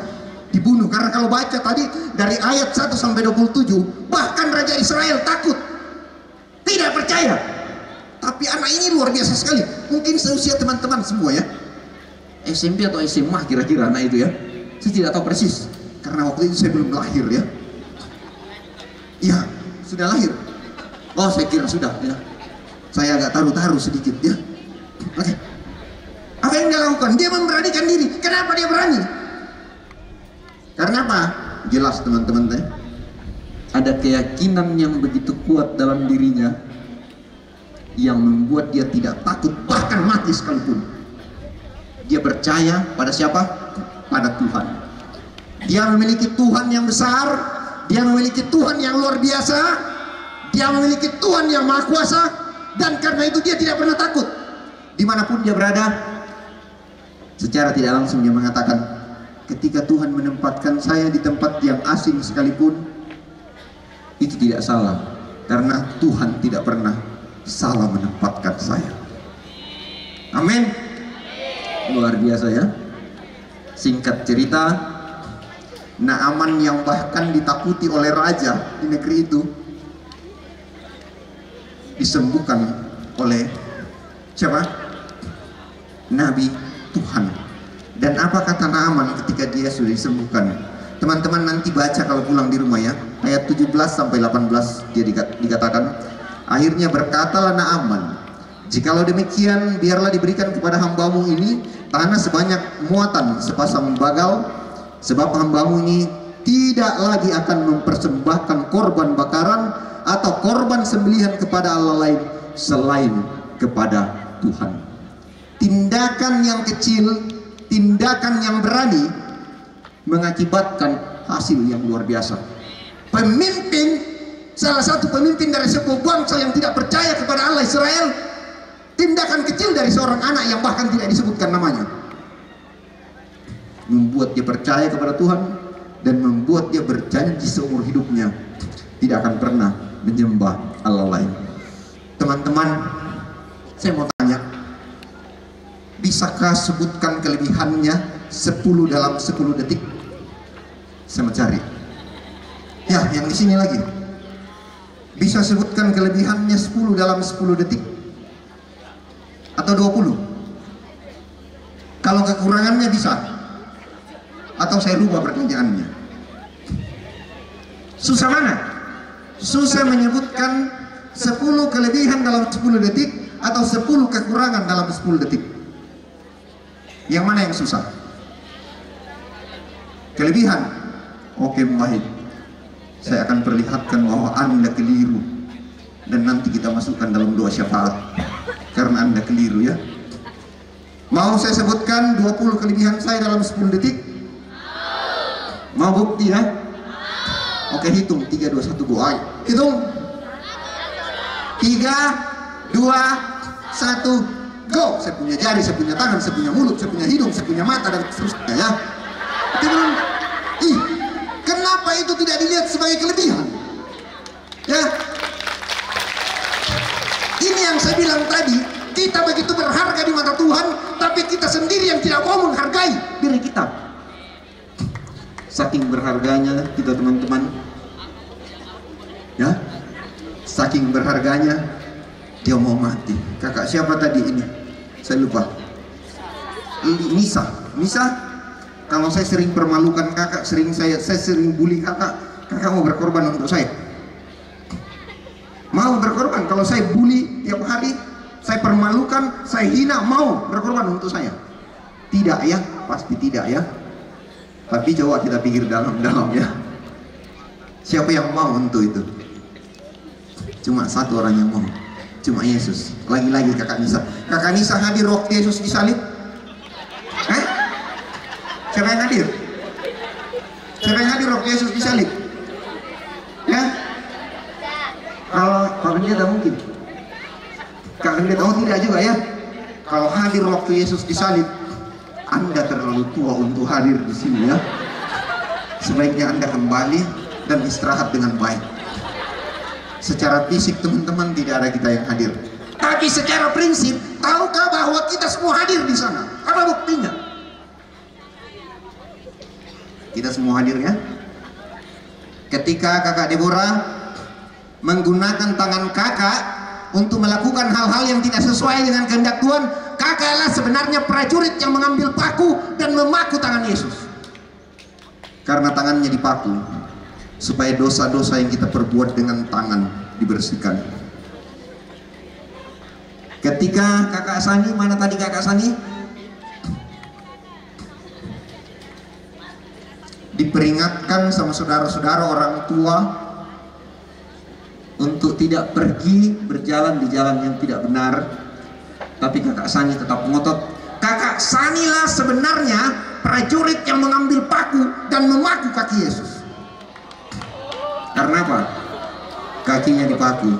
dibunuh. Karena kalau baca tadi dari ayat 1 sampai 27, bahkan Raja Israel takut, tidak percaya. Tapi anak ini luar biasa sekali. Mungkin seusia teman-teman semua ya, SMP atau SMA kira-kira anak itu ya. Saya tidak tahu persis, karena waktu itu saya belum lahir ya. Iya, sudah lahir. Oh, saya kira sudah ya. Saya agak taruh-taruh sedikit ya. Oke. Apa yang dia lakukan? Dia memberanikan diri. Kenapa dia berani? Karena apa? jelas teman-teman teh. Ada keyakinan yang begitu kuat dalam dirinya yang membuat dia tidak takut bahkan mati sekalipun. Dia percaya pada siapa? Pada Tuhan. Dia memiliki Tuhan yang besar, dia memiliki Tuhan yang luar biasa, dia memiliki Tuhan yang maha kuasa, dan karena itu dia tidak pernah takut. Dimanapun dia berada, secara tidak langsung dia mengatakan, ketika Tuhan menempatkan saya di tempat yang asing sekalipun, itu tidak salah, karena Tuhan tidak pernah salah menempatkan saya. Amin. Luar biasa ya. Singkat cerita, Naaman yang bahkan ditakuti oleh raja di negeri itu disembuhkan oleh siapa? Nabi Tuhan. Dan apa kata Naaman ketika dia sudah disembuhkan? Teman-teman nanti baca kalau pulang di rumah ya, ayat 17 sampai 18 dia dikatakan, akhirnya berkatalah Naaman, jikalau demikian biarlah diberikan kepada hambamu ini tanah sebanyak muatan sepasang bagal, sebab hambamu ini tidak lagi akan mempersembahkan korban bakaran atau korban sembelihan kepada Allah lain selain kepada Tuhan. Tindakan yang kecil, tindakan yang berani mengakibatkan hasil yang luar biasa. Pemimpin, salah satu pemimpin dari sebuah bangsa yang tidak percaya kepada Allah Israel, tindakan kecil dari seorang anak yang bahkan tidak disebutkan namanya membuat dia percaya kepada Tuhan dan membuat dia berjanji seumur hidupnya tidak akan pernah menyembah Allah lain. Teman-teman, saya mau tanya, bisakah sebutkan kelebihannya 10 dalam 10 detik? Saya mencari. Ya, yang di sini lagi. Bisa sebutkan kelebihannya 10 dalam 10 detik? Atau 20? Kalau kekurangannya bisa? Atau saya rubah pertanyaannya? Susah mana? Susah menyebutkan 10 kelebihan dalam 10 detik atau 10 kekurangan dalam 10 detik? Yang mana yang susah? Kelebihan? Oke, baik. Saya akan perlihatkan bahwa Anda keliru, dan nanti kita masukkan dalam doa syafaat karena Anda keliru ya. Mau saya sebutkan 20 kelebihan saya dalam 10 detik? Mau bukti ya? Oke, hitung 3, 2, 1, go. Ayo, hitung 3, 2, 1, go. Saya punya jari, saya punya tangan, saya punya mulut, saya punya hidung, saya punya mata, dan seterusnya ya. Kenapa itu tidak dilihat sebagai kelebihan? Ya, ini yang saya bilang tadi, kita begitu berharga di mata Tuhan, tapi kita sendiri yang tidak mau menghargai diri kita. Saking berharganya kita teman-teman, ya, saking berharganya dia mau mati. Kakak siapa tadi ini? Saya lupa. Nisa. Kalau saya sering permalukan kakak, saya sering bully kakak mau berkorban untuk saya? Mau berkorban? Kalau saya bully tiap hari, saya permalukan, saya hina, mau berkorban untuk saya? Tidak ya, pasti tidak ya. Tapi coba kita pikir dalam-dalam ya, siapa yang mau untuk itu? Cuma satu orang yang mau, cuma Yesus. Lagi-lagi kakak Nisa. Kakak Nisa hadir waktu Yesus disalib? Siapa yang hadir? Siapa yang hadir waktu Yesus disalib? Ya? Kalau dia tidak mungkin. Kakak dia tahu tidak juga ya. Kalau hadir waktu Yesus disalib, Anda terlalu tua untuk hadir di sini ya. Sebaiknya Anda kembali dan istirahat dengan baik. Secara fisik teman-teman tidak ada kita yang hadir, tapi secara prinsip, tahukah bahwa kita semua hadir di sana? Apa buktinya? Kita semua hadir ya. Ketika kakak Deborah menggunakan tangan kakak untuk melakukan hal-hal yang tidak sesuai dengan kehendak Tuhan, kakaklah sebenarnya prajurit yang mengambil paku dan memaku tangan Yesus. Karena tangannya dipaku supaya dosa-dosa yang kita perbuat dengan tangan dibersihkan. Ketika kakak Sani, mana tadi kakak Sani? diperingatkan sama saudara-saudara orang tua untuk tidak pergi berjalan di jalan yang tidak benar. Tapi kakak Sani tetap ngotot. Kakak Sanilah sebenarnya prajurit yang mengambil paku dan memaku kaki Yesus. Karena apa? Kakinya dipaku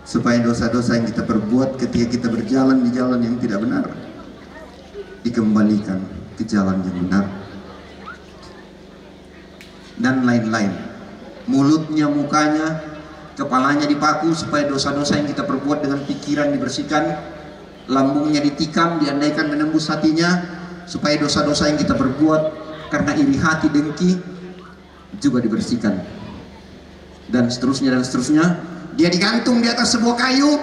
supaya dosa-dosa yang kita perbuat ketika kita berjalan di jalan yang tidak benar dikembalikan ke jalan yang benar. Dan lain-lain. Mulutnya, mukanya, kepalanya dipaku supaya dosa-dosa yang kita perbuat dengan pikiran dibersihkan. Lambungnya ditikam, diandaikan menembus hatinya, supaya dosa-dosa yang kita perbuat karena iri hati, dengki juga dibersihkan. Dan seterusnya dan seterusnya. Dia digantung di atas sebuah kayu.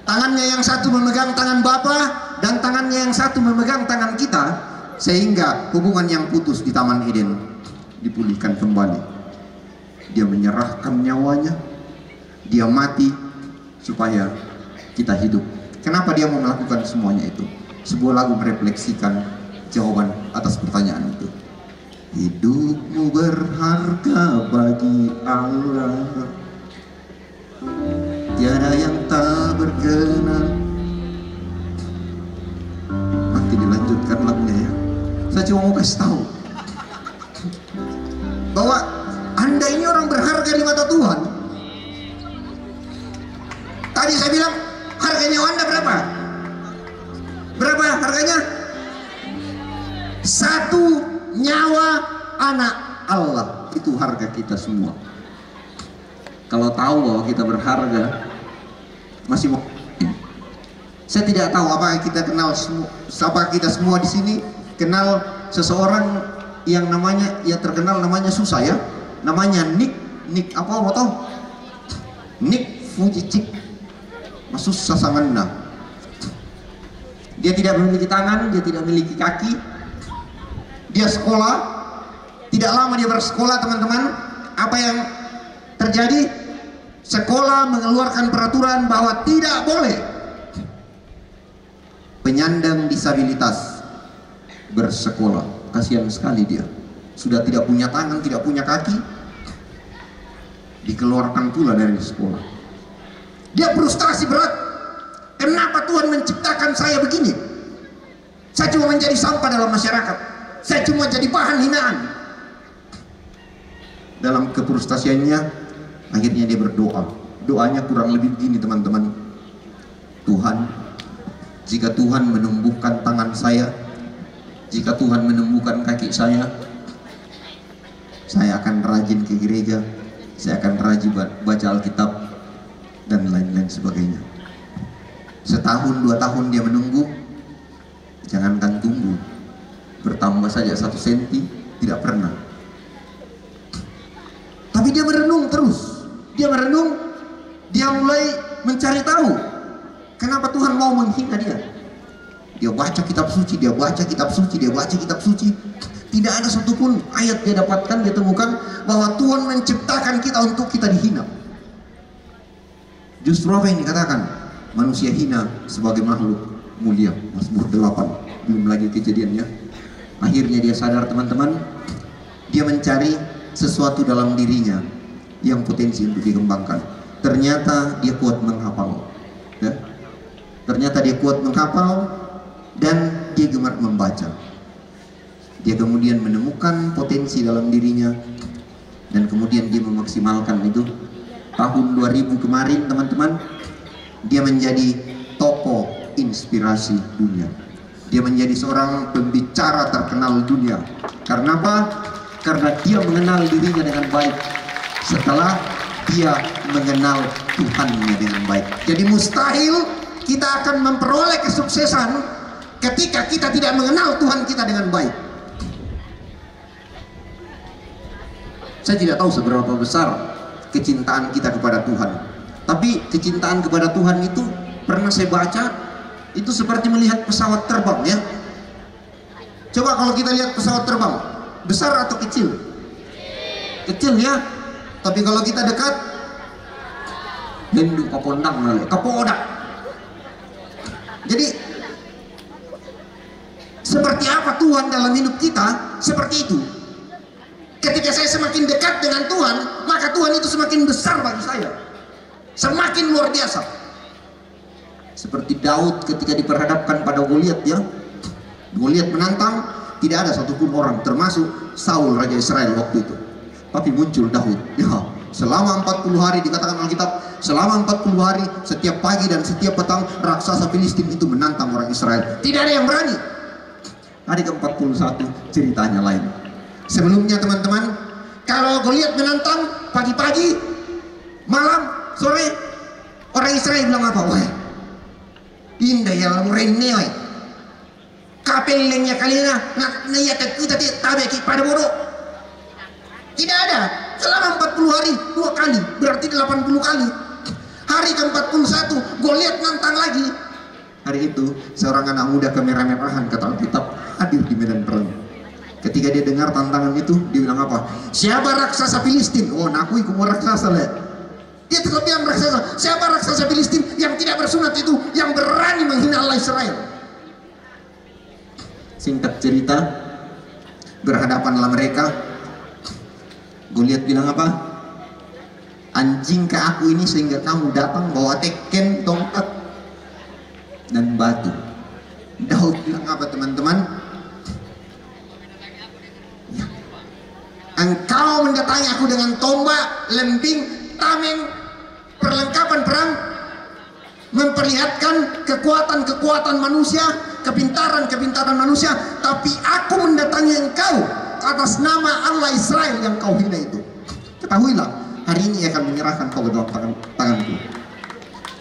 Tangannya yang satu memegang tangan Bapa dan tangannya yang satu memegang tangan kita, sehingga hubungan yang putus di Taman Eden dipulihkan kembali. Dia menyerahkan nyawanya, dia mati supaya kita hidup. Kenapa dia mau melakukan semuanya itu? Sebuah lagu merefleksikan jawaban atas pertanyaan itu. Hidupmu berharga bagi Allah, tiada yang tak berkenan. Nanti dilanjutkan lagunya ya. Saya cuma mau kasih tahu bahwa Anda ini orang berharga di mata Tuhan. Tadi saya bilang harganya Anda berapa? Berapa harganya? Satu nyawa anak Allah. Itu harga kita semua. Kalau tahu bahwa kita berharga, masih mau. Saya tidak tahu apakah kita kenal semua, siapa kita semua di sini kenal seseorang yang namanya, ya terkenal namanya susah ya, namanya Nick apa mau tahu? Nick Vujicic, masuk Sasamanda. Dia tidak memiliki tangan, dia tidak memiliki kaki. Dia sekolah, tidak lama dia bersekolah teman-teman. Apa yang terjadi? Sekolah mengeluarkan peraturan bahwa tidak boleh penyandang disabilitas bersekolah. Kasihan sekali dia, sudah tidak punya tangan, tidak punya kaki, dikeluarkan pula dari sekolah. Dia frustasi berat. Kenapa Tuhan menciptakan saya begini? Saya cuma menjadi sampah dalam masyarakat, saya cuma jadi bahan hinaan. Dalam kefrustasiannya, akhirnya dia berdoa. Doanya kurang lebih begini teman-teman. Tuhan, jika Tuhan menumbuhkan tangan saya, jika Tuhan menumbuhkan kaki saya akan rajin ke gereja, saya akan rajin baca Alkitab dan lain-lain sebagainya. Setahun 2 tahun dia menunggu, jangankan tunggu, bertambah saja 1 senti, tidak pernah. Tapi dia merenung terus, dia merenung, dia mulai mencari tahu kenapa Tuhan mau menghina dia. Dia baca kitab suci, dia baca kitab suci, dia baca kitab suci. Tidak ada satupun ayat dia dapatkan, dia temukan bahwa Tuhan menciptakan kita untuk kita dihina. Justru apa yang dikatakan? Manusia hina sebagai makhluk mulia. Mazmur 8, belum lagi kejadiannya. Akhirnya dia sadar teman-teman, dia mencari sesuatu dalam dirinya yang potensi untuk dikembangkan. Ternyata dia kuat menghafal ya? Ternyata dia kuat menghafal dan dia gemar membaca. Dia kemudian menemukan potensi dalam dirinya dan kemudian dia memaksimalkan itu. Tahun 2000 kemarin teman-teman, dia menjadi tokoh inspirasi dunia. Dia menjadi seorang pembicara terkenal dunia. Karena apa? Karena dia mengenal dirinya dengan baik setelah dia mengenal Tuhannya dengan baik. Jadi mustahil kita akan memperoleh kesuksesan ketika kita tidak mengenal Tuhan kita dengan baik. Saya tidak tahu seberapa besar kecintaan kita kepada Tuhan, tapi kecintaan kepada Tuhan itu pernah saya baca, itu seperti melihat pesawat terbang ya. Coba kalau kita lihat pesawat terbang, besar atau kecil? Kecil ya. Tapi kalau kita dekat, bendu kapodak. Jadi Seperti apa Tuhan dalam hidup kita, seperti itu. Ketika saya semakin dekat dengan Tuhan, maka Tuhan itu semakin besar bagi saya, semakin luar biasa. Seperti Daud ketika diperhadapkan pada Goliat, ya, Goliat menantang, tidak ada satupun orang, termasuk Saul raja Israel waktu itu, tapi muncul Daud. Ya, selama 40 hari dikatakan Alkitab, selama 40 hari setiap pagi dan setiap petang raksasa Filistin itu menantang orang Israel. Tidak ada yang berani. Hari ke-41 ceritanya lain. Sebelumnya teman-teman, kalau Goliat menantang pagi-pagi, malam, sore, orang Israel bilang apa? Wah, indah ya renne wah. Kapelengnya kalian nak naya kita tabe pada bodoh. Tidak ada. Selama 40 hari 2 kali, berarti 80 kali. Hari ke-41 Goliat nantang lagi. Hari itu seorang anak muda kemerah-merahan kata Alkitab hadir di medan perang. Ketika dia dengar tantangan itu, dia bilang apa? Siapa raksasa Filistin? Oh, nakui kumu raksasa le. Dia tetap bilang raksasa. Siapa raksasa Filistin yang tidak bersunat itu, yang berani menghina Allah Israel? Singkat cerita, berhadapanlah mereka. Goliat bilang apa? Anjing ke aku ini sehingga kamu datang bawa teken, tongkat, dan batu. Daud bilang apa teman-teman? Ya. Engkau mendatangi aku dengan tombak, lembing, tameng, perlengkapan perang, memperlihatkan kekuatan-kekuatan manusia, kepintaran-kepintaran manusia, tapi aku mendatangi engkau atas nama Allah Israel yang kau hina itu. Ketahuilah, hari ini akan menyerahkan kau ke dalam tanganku.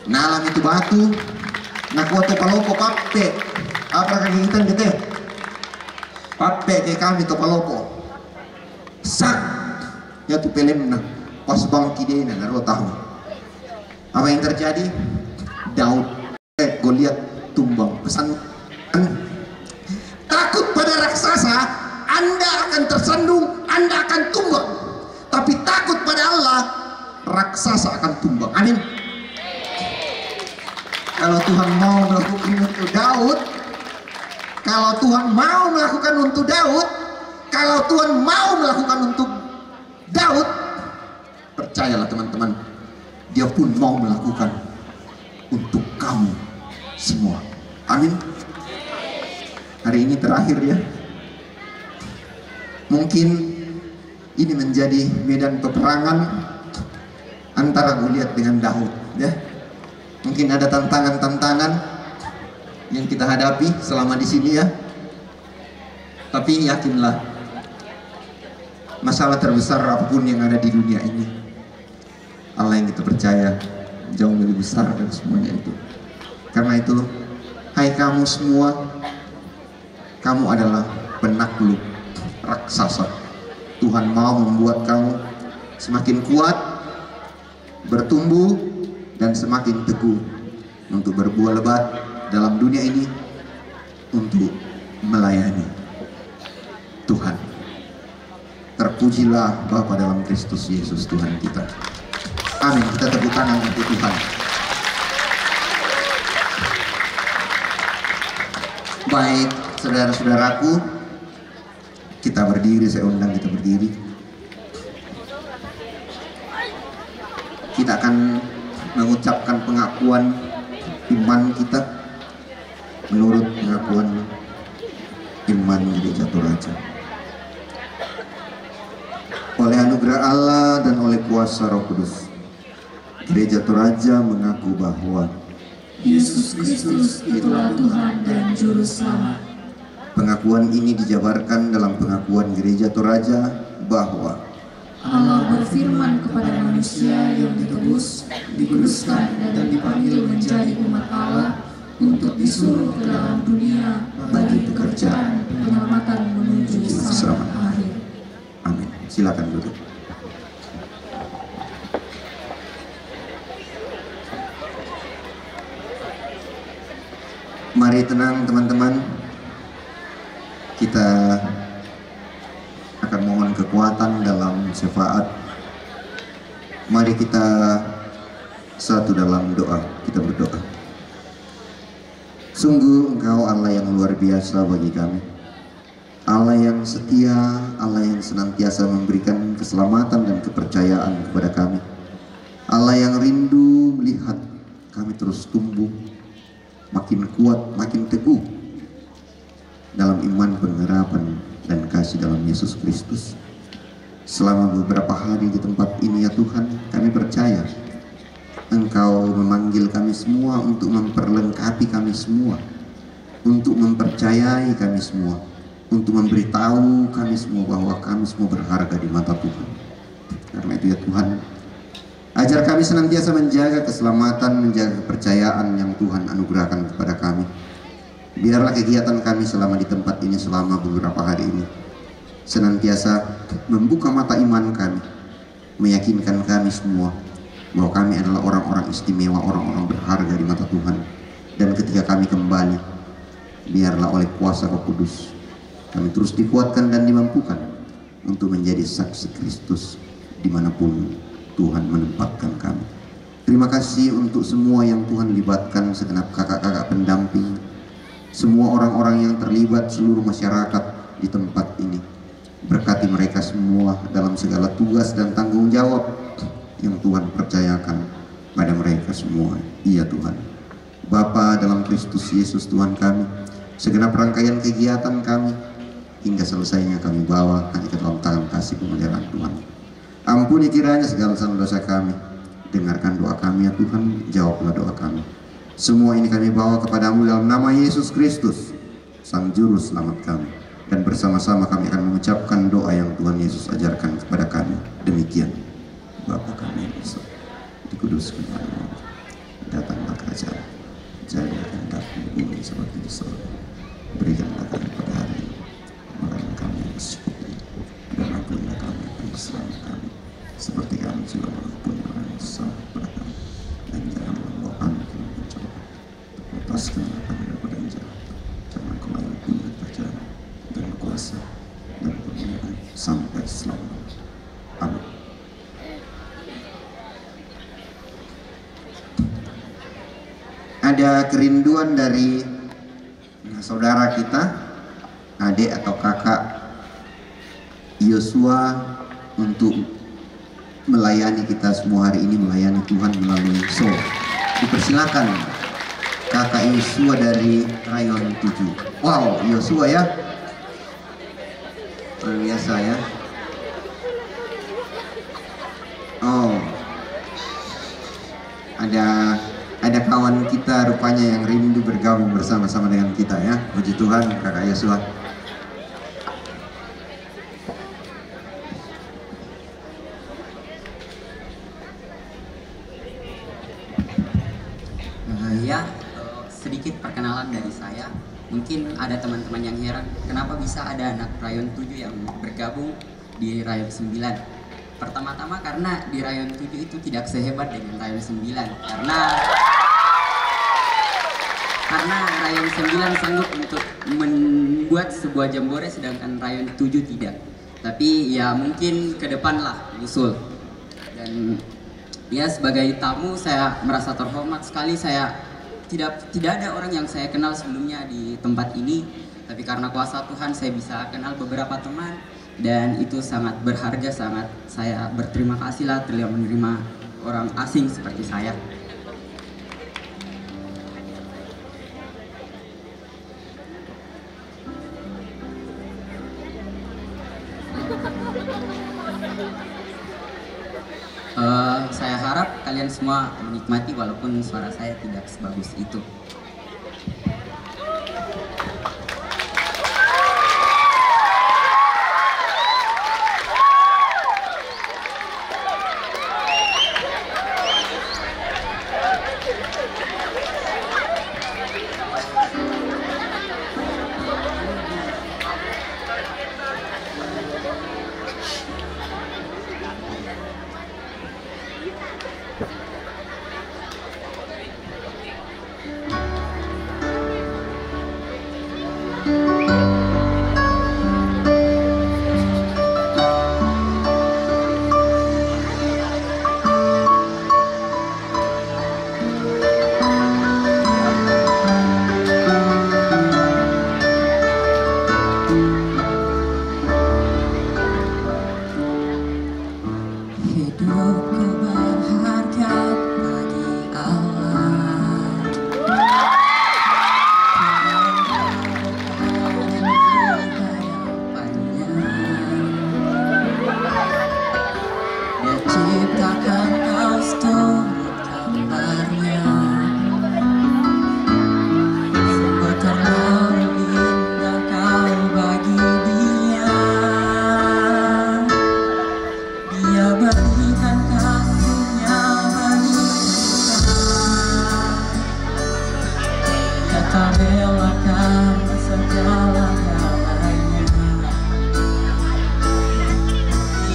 Nalam itu batu, nakuat topalopo pape, apa kagitan gitu? Pape kayak kami topalopo, sak, ya tu pelem na, pas bangki dia na naro tahu. Apa yang terjadi? Daud, Goliat tumbang. Pesan, takut pada raksasa, Anda akan tersandung, Anda akan tumbang. Tapi takut pada Allah, raksasa akan tumbang. Amin. Kalau Tuhan mau melakukan untuk Daud, kalau Tuhan mau melakukan untuk Daud, kalau Tuhan mau melakukan untuk Daud, percayalah teman-teman, Dia pun mau melakukan untuk kamu semua. Amin. Hari ini terakhir ya. Mungkin ini menjadi medan peperangan antara Goliat dengan Daud ya. Mungkin ada tantangan-tantangan yang kita hadapi selama di sini ya. Tapi yakinlah, masalah terbesar apapun yang ada di dunia ini, Allah yang kita percaya jauh lebih besar dari semuanya itu. Karena itu, hai kamu semua, kamu adalah penakluk raksasa. Tuhan mau membuat kamu semakin kuat, bertumbuh, dan semakin teguh untuk berbuah lebat dalam dunia ini untuk melayani Tuhan. Terpujilah Bapa dalam Kristus Yesus Tuhan kita. Amin. Kita tepuk tangan untuk Tuhan. Baik, saudara-saudaraku, kita berdiri, saya undang kita berdiri. Kita akan mengucapkan pengakuan iman kita menurut pengakuan iman Gereja Toraja. Oleh anugerah Allah dan oleh kuasa Roh Kudus, Gereja Toraja mengaku bahwa Yesus Kristus itulah Tuhan dan Juru Selamat. Pengakuan ini dijabarkan dalam pengakuan Gereja Toraja bahwa Allah berfirman kepada manusia yang ditebus, dikuduskan dan dipanggil menjadi umat Allah untuk disuruh ke dalam dunia bagi pekerjaan penyelamatan menuju selamat akhir. Amin. Silakan duduk. Mari tenang teman-teman. Kita akan mohon kekuatan dalam syafaat. Mari kita satu dalam doa. Kita berdoa. Sungguh Engkau Allah yang luar biasa bagi kami, Allah yang setia, Allah yang senantiasa memberikan keselamatan dan kepercayaan kepada kami, Allah yang rindu melihat kami terus tumbuh, makin kuat, makin teguh dalam iman, pengharapan, dan kasih dalam Yesus Kristus. Selama beberapa hari di tempat ini ya Tuhan, kami percaya Engkau memanggil kami semua untuk memperlengkapi kami semua, untuk mempercayai kami semua, untuk memberitahu kami semua bahwa kami semua berharga di mata Tuhan. Karena itu ya Tuhan, ajar kami senantiasa menjaga keselamatan, menjaga kepercayaan yang Tuhan anugerahkan kepada kami. Biarlah kegiatan kami selama di tempat ini, selama beberapa hari ini, senantiasa membuka mata iman kami, meyakinkan kami semua bahwa kami adalah orang-orang istimewa, orang-orang berharga di mata Tuhan. Dan ketika kami kembali, biarlah oleh kuasa Roh Kudus kami terus dikuatkan dan dimampukan untuk menjadi saksi Kristus dimanapun Tuhan menempatkan kami. Terima kasih untuk semua yang Tuhan libatkan, segenap kakak-kakak pendamping, semua orang-orang yang terlibat, seluruh masyarakat di tempat ini. Berkati mereka semua dalam segala tugas dan tanggung jawab yang Tuhan percayakan pada mereka semua. Iya Tuhan. Bapa dalam Kristus Yesus Tuhan kami, segenap rangkaian kegiatan kami hingga selesainya kami bawa hanya ke dalam tangan kasih pemeliharaan Tuhan. Ampuni kiranya segala dosa kami. Dengarkan doa kami ya Tuhan, jawablah doa kami. Semua ini kami bawa kepadamu dalam nama Yesus Kristus, Sang Juru Selamat kami. Dan bersama-sama kami akan mengucapkan doa yang Tuhan Yesus ajarkan kepada kami. Demikian. Bapa kami yang besar, dikuduskan namamu, datanglah kerajaan, jadilah kehendak-Mu di bumi seperti di surga. Berikanlah kami pada hari ini makanan kami yang secukupnya, dan ampunilah kami kesalahan kami, seperti kami juga mengampuni orang yang salah kepada kami. Dan jangan membawa kami ke dalam pencobaan, lepaskanlah kami daripada yang jahat. Karena Engkau yang punya kerajaan dan kuasa dan kemuliaan sampai selamanya. Amin. Ada kerinduan dari saudara kita, adik atau kakak Yosua, untuk melayani kita semua hari ini, melayani Tuhan melalui show. Dipersilakan kakak Yosua dari Rayon 7. Wow, Yosua ya, luar biasa ya. Oh, ada kawan kita rupanya yang rindu bergabung bersama-sama dengan kita ya. Puji Tuhan, kakak Yosua. Sedikit perkenalan dari saya. Mungkin ada teman-teman yang heran kenapa bisa ada anak Rayon 7 yang bergabung di Rayon 9. Pertama-tama karena di Rayon 7 itu tidak sehebat dengan Rayon 9, karena Rayon 9 sanggup untuk membuat sebuah jambore sedangkan Rayon 7 tidak. Tapi ya mungkin ke depan lah nyusul. Dan ya sebagai tamu saya merasa terhormat sekali. Saya tidak ada orang yang saya kenal sebelumnya di tempat ini, tapi karena kuasa Tuhan saya bisa kenal beberapa teman, dan itu sangat berharga. Sangat saya berterima kasih lah telah menerima orang asing seperti saya. Saya harap kalian semua menikmati walaupun suara saya tidak sebagus itu.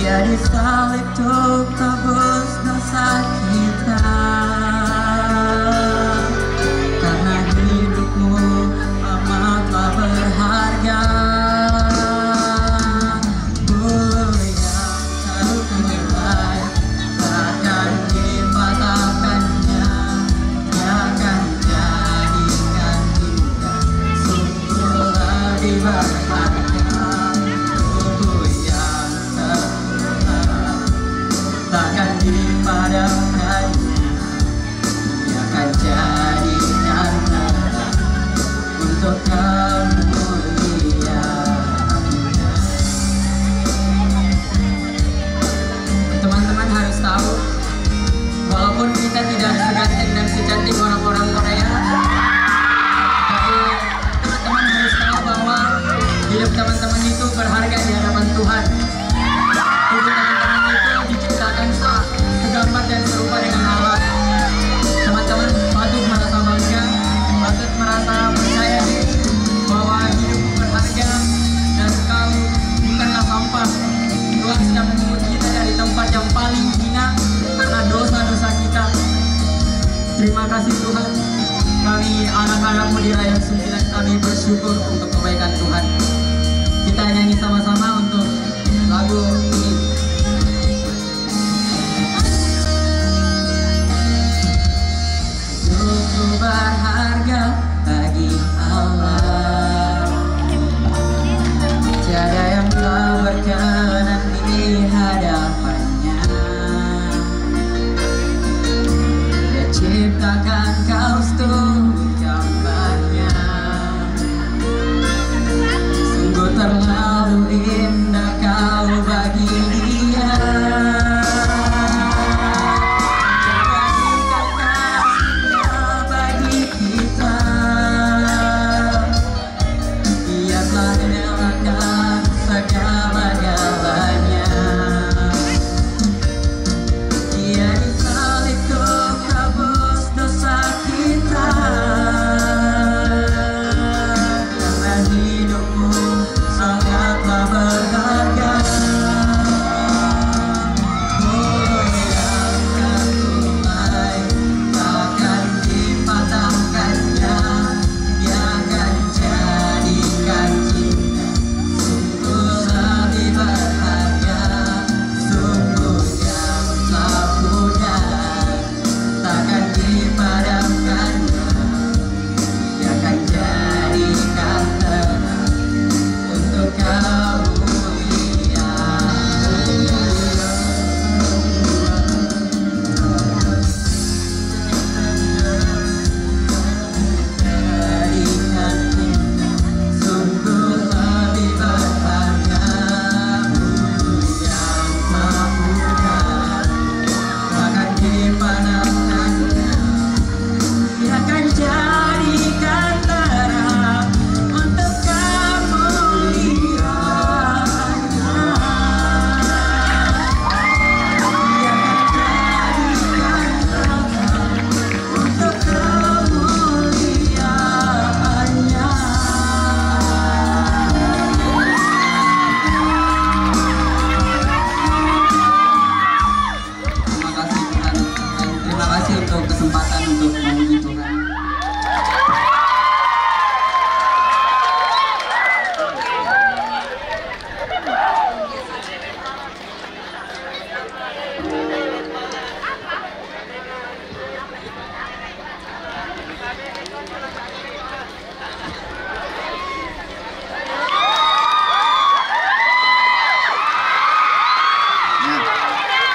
Dia disalib untuk tebus dosa kita. Karena hidupmu amatlah berharga. Bulu yang ternilai takkan dipatahkannya. Dia akan jadikan kita sungguhlah berharga. Takkan dipadamkannya, dia akan jadikan terang untuk kemuliaan. Teman-teman harus tahu, walaupun kita tidak seganteng dan secantik orang-orang Korea, tapi teman-teman harus tahu bahwa hidup teman-teman itu berharga di hadapan Tuhan. Tubuh teman-teman itu diciptakan segambar dan serupa dengan Allah. Teman-teman patut merasa bangga, patut merasa percaya bahwa hidupmu berharga dan kau bukanlah sampah. Tuhan sedang memungut kita dari tempat yang paling hina karena dosa-dosa kita. Terima kasih Tuhan. Kami anak-anakmu di Rayon 9, kami bersyukur untuk kebaikan Tuhan. Kita nyanyi sama-sama untuk lagu ini. Sungguh berharga bagi Allah, tiada yang tak berkenan di hadapannya. Dia ciptakan kau setuju gambarnya. Sungguh terlalu indah kau bagi dia.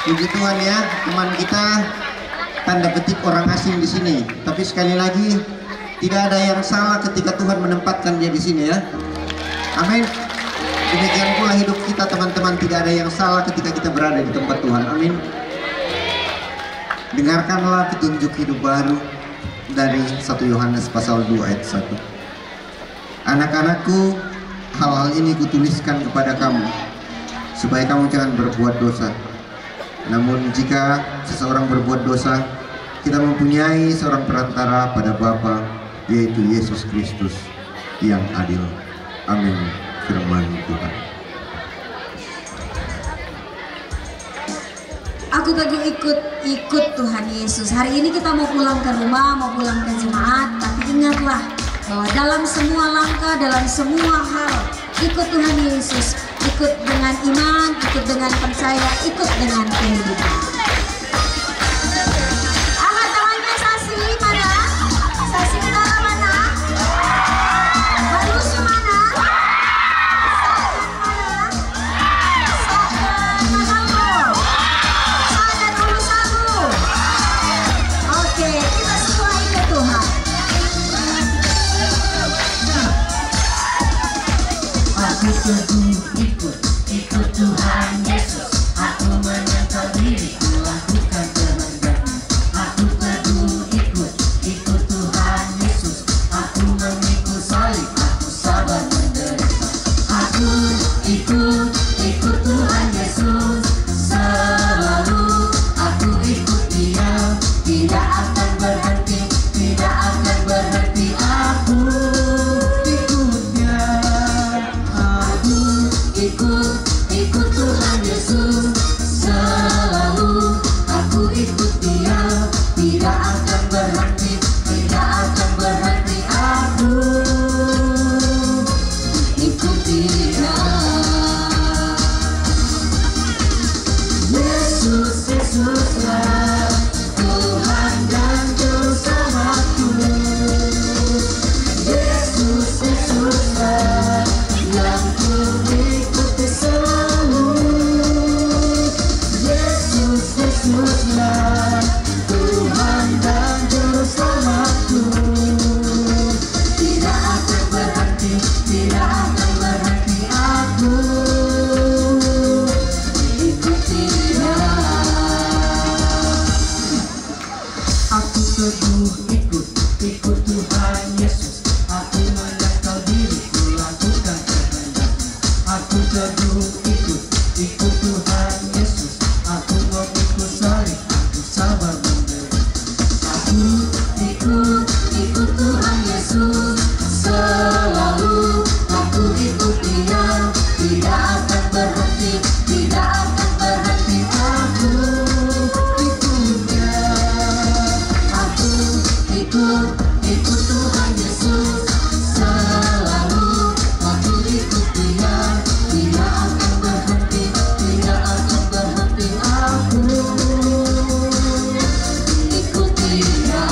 Puji Tuhan ya, teman kita tanda petik orang asing di sini. Tapi sekali lagi, tidak ada yang salah ketika Tuhan menempatkan dia di sini ya. Amin. Demikian pula hidup kita teman-teman, tidak ada yang salah ketika kita berada di tempat Tuhan. Amin. Dengarkanlah petunjuk hidup baru dari 1 Yohanes pasal 2 ayat 1. Anak-anakku, hal-hal ini kutuliskan kepada kamu, supaya kamu jangan berbuat dosa. Namun jika seseorang berbuat dosa, kita mempunyai seorang perantara pada Bapa, yaitu Yesus Kristus yang adil. Amin. Firman Tuhan. Aku teguh ikut Tuhan Yesus. Hari ini kita mau pulang ke rumah, mau pulang ke jemaat, tapi ingatlah bahwa dalam semua langkah, dalam semua hal, ikut Tuhan Yesus, ikut dengan iman, ikut dengan percaya, ikut dengan kehidupan. Angkat tangannya Sasi, mana? Sasi Negara mana? Balus mana? Oke, kita semua ikut Tuhan. Aku teguh ikut Tuhan Yesus. Aku menyangkal diriku, lakukan kehendakmu. Aku teguh ikut Tuhan Yesus. Aku memikul salib, aku sabar menderita. Aku ikut Tuhan Yesus. Selalu aku ikut Dia, tidak akan berhenti, tidak akan berhenti. Aku ikutnya. Aku ikut Tuhan Yesus. Selalu aku ikut Dia, tidak akan berhenti, tidak akan berhenti. Aku ikut Dia. Yesuslah Tuhan dan Juru Selamatku. Yesuslah yang ku ikuti selalu. Yesuslah Tuhan dan Juru Selamatku. Tidak akan berhenti, tidak akan berhenti. Aku ikuti Dia. Aku teguh ikut Tuhan Yesus. Aku menyangkal diriku, lakukan kehendakmu. Aku teguh ikut Tuhan Yesus. Aku memikul salib, aku sabar menderita. Aku ikut Tuhan Yesus. Selalu aku ikut Dia, tidak akan berhenti, tidak akan berhenti. Aku ikutnya. Aku ikut Tuhan Yesus. Selalu aku ikut Dia, tidak akan berhenti, tidak akan berhenti. Aku ikut Dia.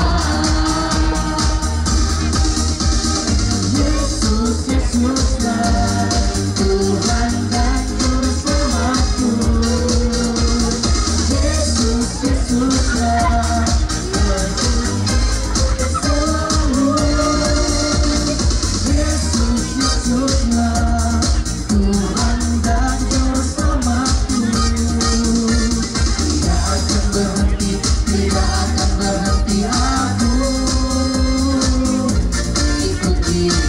Yesuslah Tuhan dan Juru Selamatku. Yesuslah Yesuslah Tuhan dan Juru Selamatku. Tidak akan berhenti, tidak akan berhenti. Aku ikut Dia.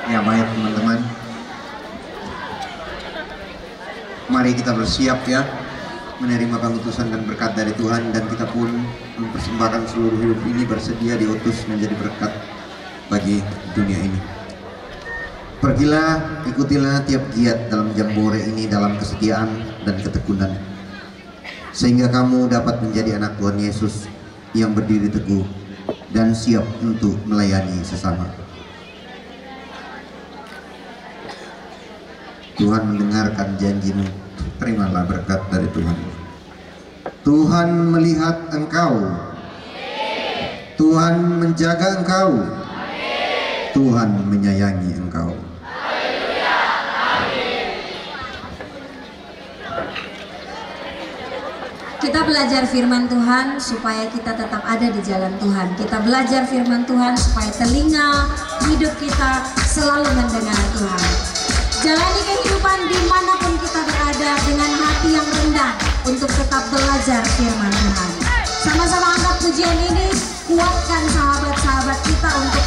Ya baik teman-teman, mari kita bersiap ya menerima pengutusan dan berkat dari Tuhan, dan kita pun mempersembahkan seluruh hidup ini bersedia diutus menjadi berkat bagi dunia ini. Pergilah, ikutilah tiap giat dalam jambore ini dalam kesetiaan dan ketekunan, sehingga kamu dapat menjadi anak Tuhan Yesus yang berdiri teguh dan siap untuk melayani sesama. Tuhan mendengarkan janjimu, terimalah berkat dari Tuhan. Tuhan melihat engkau, Tuhan menjaga engkau, Tuhan menyayangi engkau. Kita belajar firman Tuhan supaya kita tetap ada di jalan Tuhan. Kita belajar firman Tuhan supaya telinga hidup kita selalu mendengar Tuhan. Jalani kehidupan dimanapun kita berada dengan hati yang rendah untuk tetap belajar firman Tuhan. Sama-sama angkat pujian ini, kuatkan sahabat-sahabat kita untuk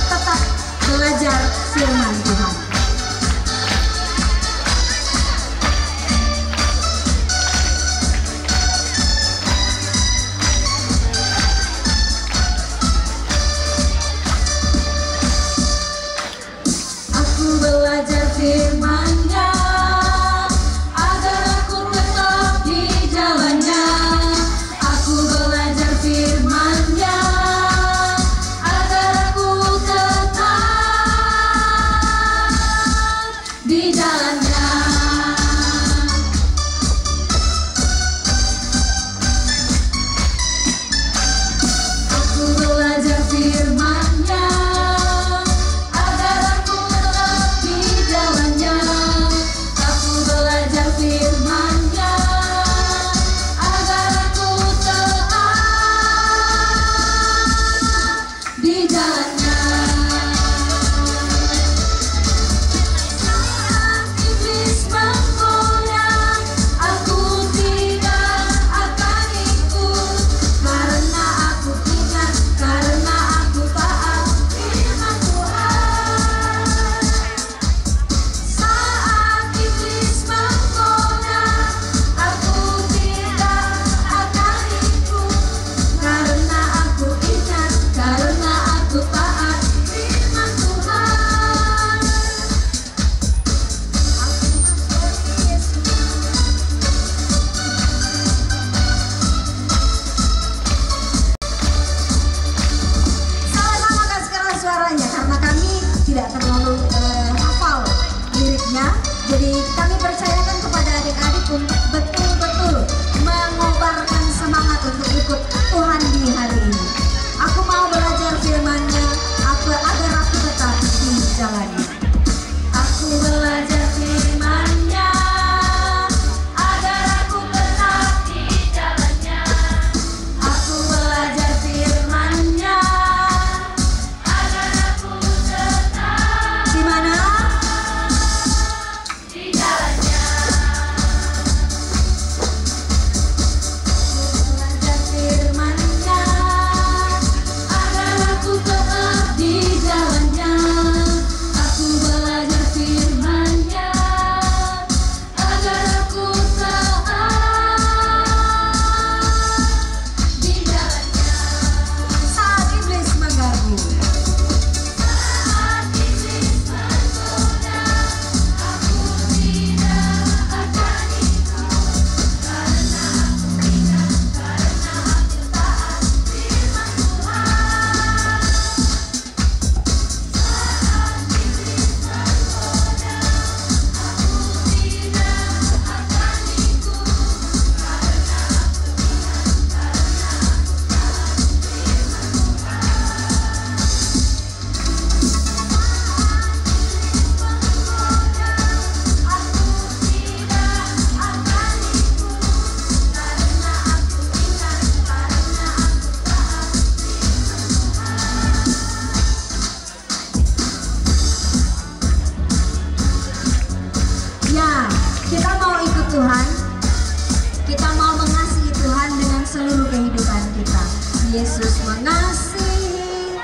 Yesus mengasihi.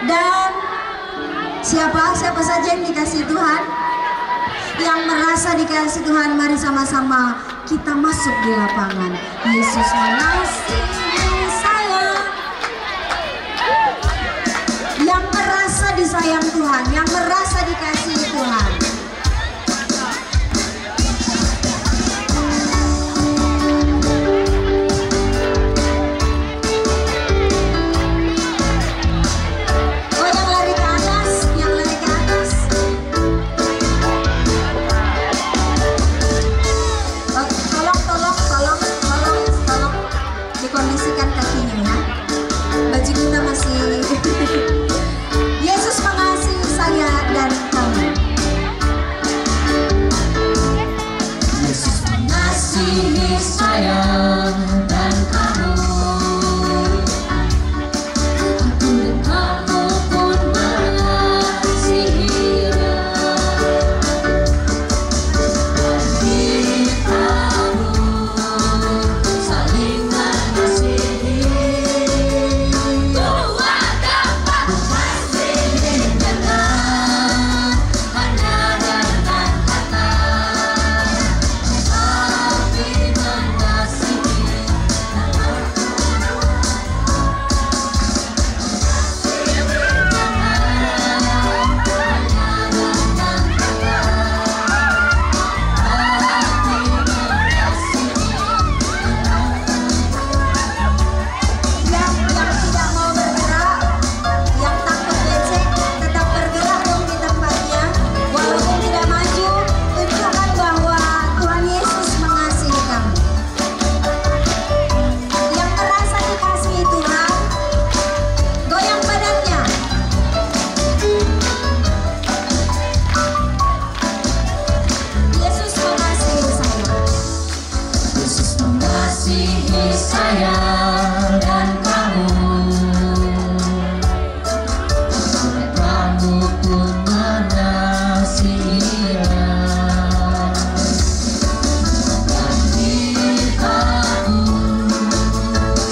Dan siapa saja yang dikasihi Tuhan, yang merasa dikasihi Tuhan, mari sama-sama kita masuk di lapangan. Yesus mengasihi saya. Yang merasa disayang Tuhan, yang merasa dikasihi Tuhan. Kondisikan kakinya ya. Baju kita masih Yesus mengasihi saya dan kamu. Yesus mengasihi saya dan kamu. Aku dan kamu pun mengasihi Dia. Kamu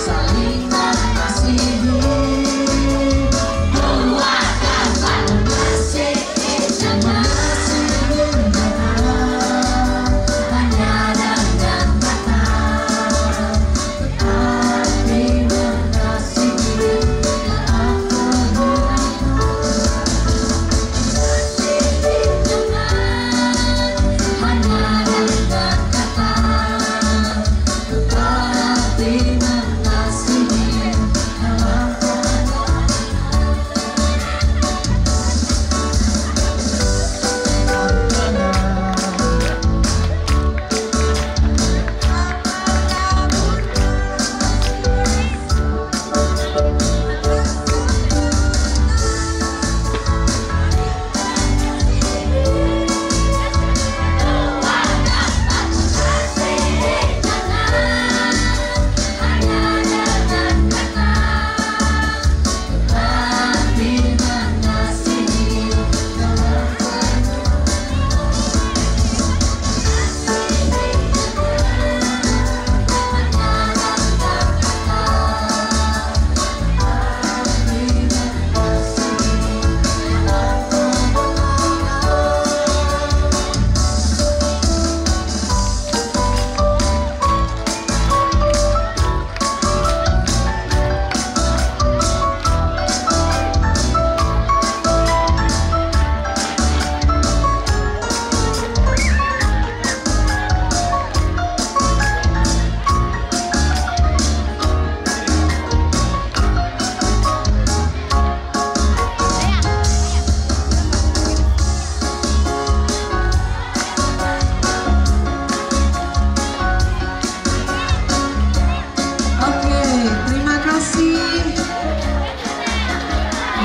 saling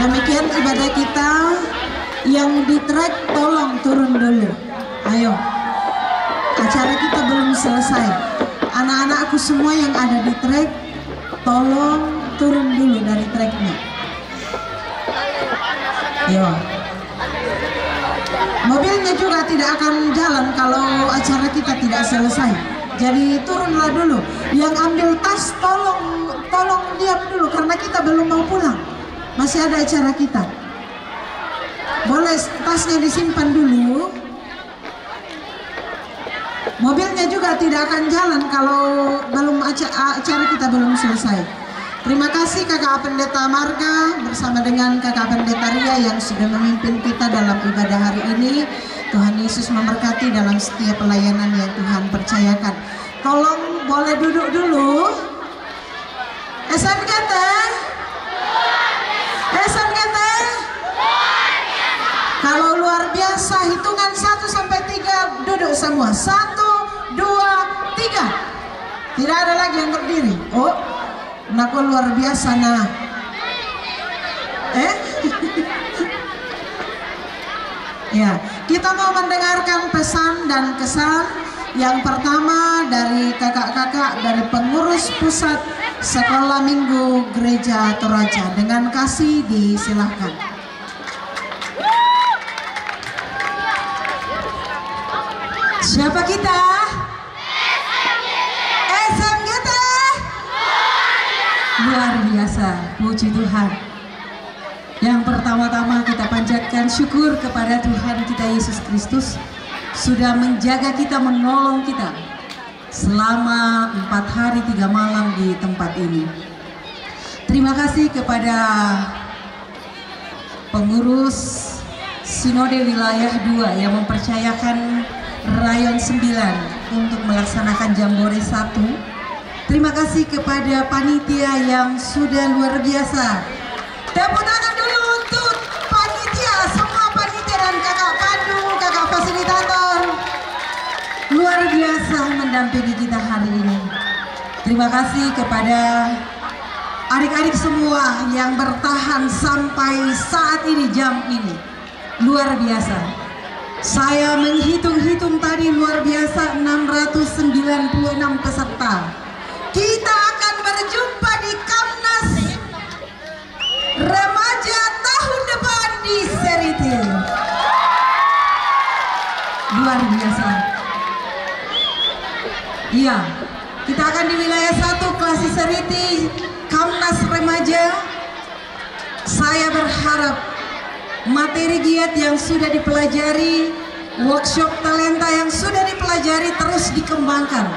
Demikian ibadah kita. Yang di track tolong turun dulu. Ayo. Acara kita belum selesai. Anak-anakku semua yang ada di track, tolong turun dulu dari tracknya. Ayo. Mobilnya juga tidak akan jalan kalau acara kita tidak selesai. Jadi turunlah dulu. Yang ambil tas tolong diam dulu karena kita belum mau pulang. Masih ada acara kita. Boleh tasnya disimpan dulu. Mobilnya juga tidak akan jalan kalau acara kita belum selesai. Terima kasih Kakak Pendeta Marga bersama dengan Kakak Pendeta Ria yang sudah memimpin kita dalam ibadah hari ini. Tuhan Yesus memberkati dalam setiap pelayanan yang Tuhan percayakan. Tolong boleh duduk dulu. SNGT? SNGT? Kalau luar biasa, hitungan 1 sampai 3 duduk semua. 1, 2, 3. Tidak ada lagi yang berdiri. Oh, nak luar biasa nah. Ya, kita mau mendengarkan pesan dan kesan. Yang pertama dari kakak-kakak dari pengurus pusat Sekolah Minggu Gereja Toraja. Dengan kasih disilahkan. Siapa kita? SMGT. Luar biasa, puji Tuhan. Yang pertama-tama kita panjatkan syukur kepada Tuhan kita Yesus Kristus sudah menjaga kita, menolong kita selama 4 hari 3 malam di tempat ini. Terima kasih kepada pengurus Sinode Wilayah 2 yang mempercayakan Rayon 9 untuk melaksanakan Jambore 1. Terima kasih kepada panitia yang sudah luar biasa. Tepuk tangan dulu untuk panitia, semua panitia dan kakak pandu, kakak fasilitator. Luar biasa mendampingi kita hari ini. Terima kasih kepada adik-adik semua yang bertahan sampai saat ini, jam ini. Luar biasa. Saya menghitung-hitung tadi luar biasa 696 peserta. Kita akan berjumpa di Kamnas Remaja tahun depan di Seritil. Luar biasa. Iya, kita akan di wilayah 1 Klasi Seriti Kamnas Remaja. Saya berharap materi giat yang sudah dipelajari, workshop talenta yang sudah dipelajari terus dikembangkan.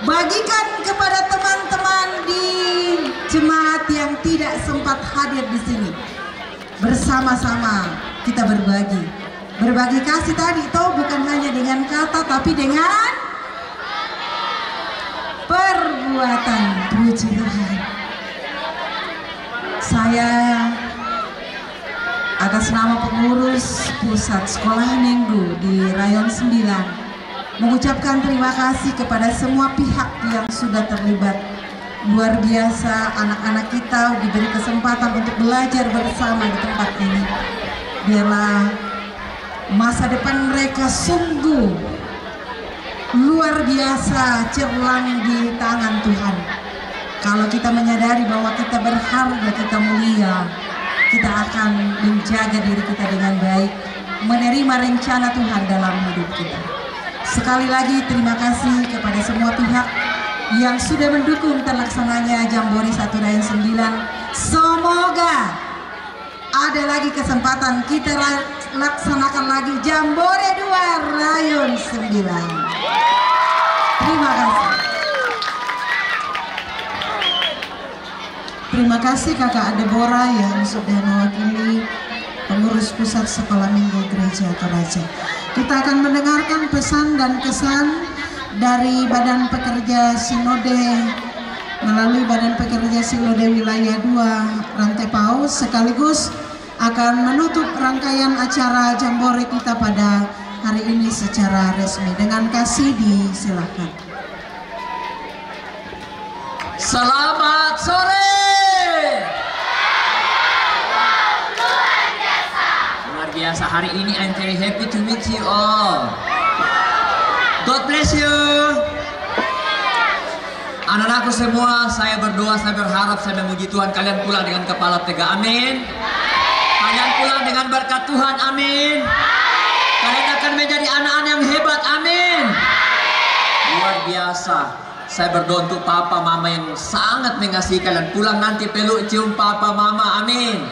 Bagikan kepada teman-teman di jemaat yang tidak sempat hadir di sini. Bersama-sama kita berbagi. Berbagi kasih tadi itu bukan hanya dengan kata tapi dengan perbuatan. Puji Tuhan. Saya atas nama pengurus pusat sekolah minggu di Rayon 9 mengucapkan terima kasih kepada semua pihak yang sudah terlibat. Luar biasa, anak-anak kita diberi kesempatan untuk belajar bersama di tempat ini. Biarlah masa depan mereka sungguh luar biasa cemerlang di tangan Tuhan. Kalau kita menyadari bahwa kita berharga, kita mulia, kita akan menjaga diri kita dengan baik, menerima rencana Tuhan dalam hidup kita. Sekali lagi terima kasih kepada semua pihak yang sudah mendukung terlaksananya Jambore 1 Rayon 9. Semoga ada lagi kesempatan kita laksanakan lagi Jambore 2 Rayon 9. Terima kasih. Terima kasih Kakak Deborah yang sudah mewakili pengurus pusat Sekolah Minggu Gereja Toraja. Kita akan mendengarkan pesan dan kesan dari Badan Pekerja Sinode melalui Badan Pekerja Sinode Wilayah 2 Rantai Paus, sekaligus akan menutup rangkaian acara Jambore kita pada hari ini secara resmi. Dengan kasih disilahkan. Selamat sore. Biasa hari ini I'm very happy to meet you all. God bless you. Anak-anakku semua, saya berdoa, saya berharap, saya memuji Tuhan, kalian pulang dengan kepala tegak, amin. Kalian pulang dengan berkat Tuhan, amin. Kalian akan menjadi anak-anak yang hebat, amin. Luar biasa. Saya berdoa untuk papa mama yang sangat mengasihi kalian. Pulang nanti peluk cium papa mama. Amin.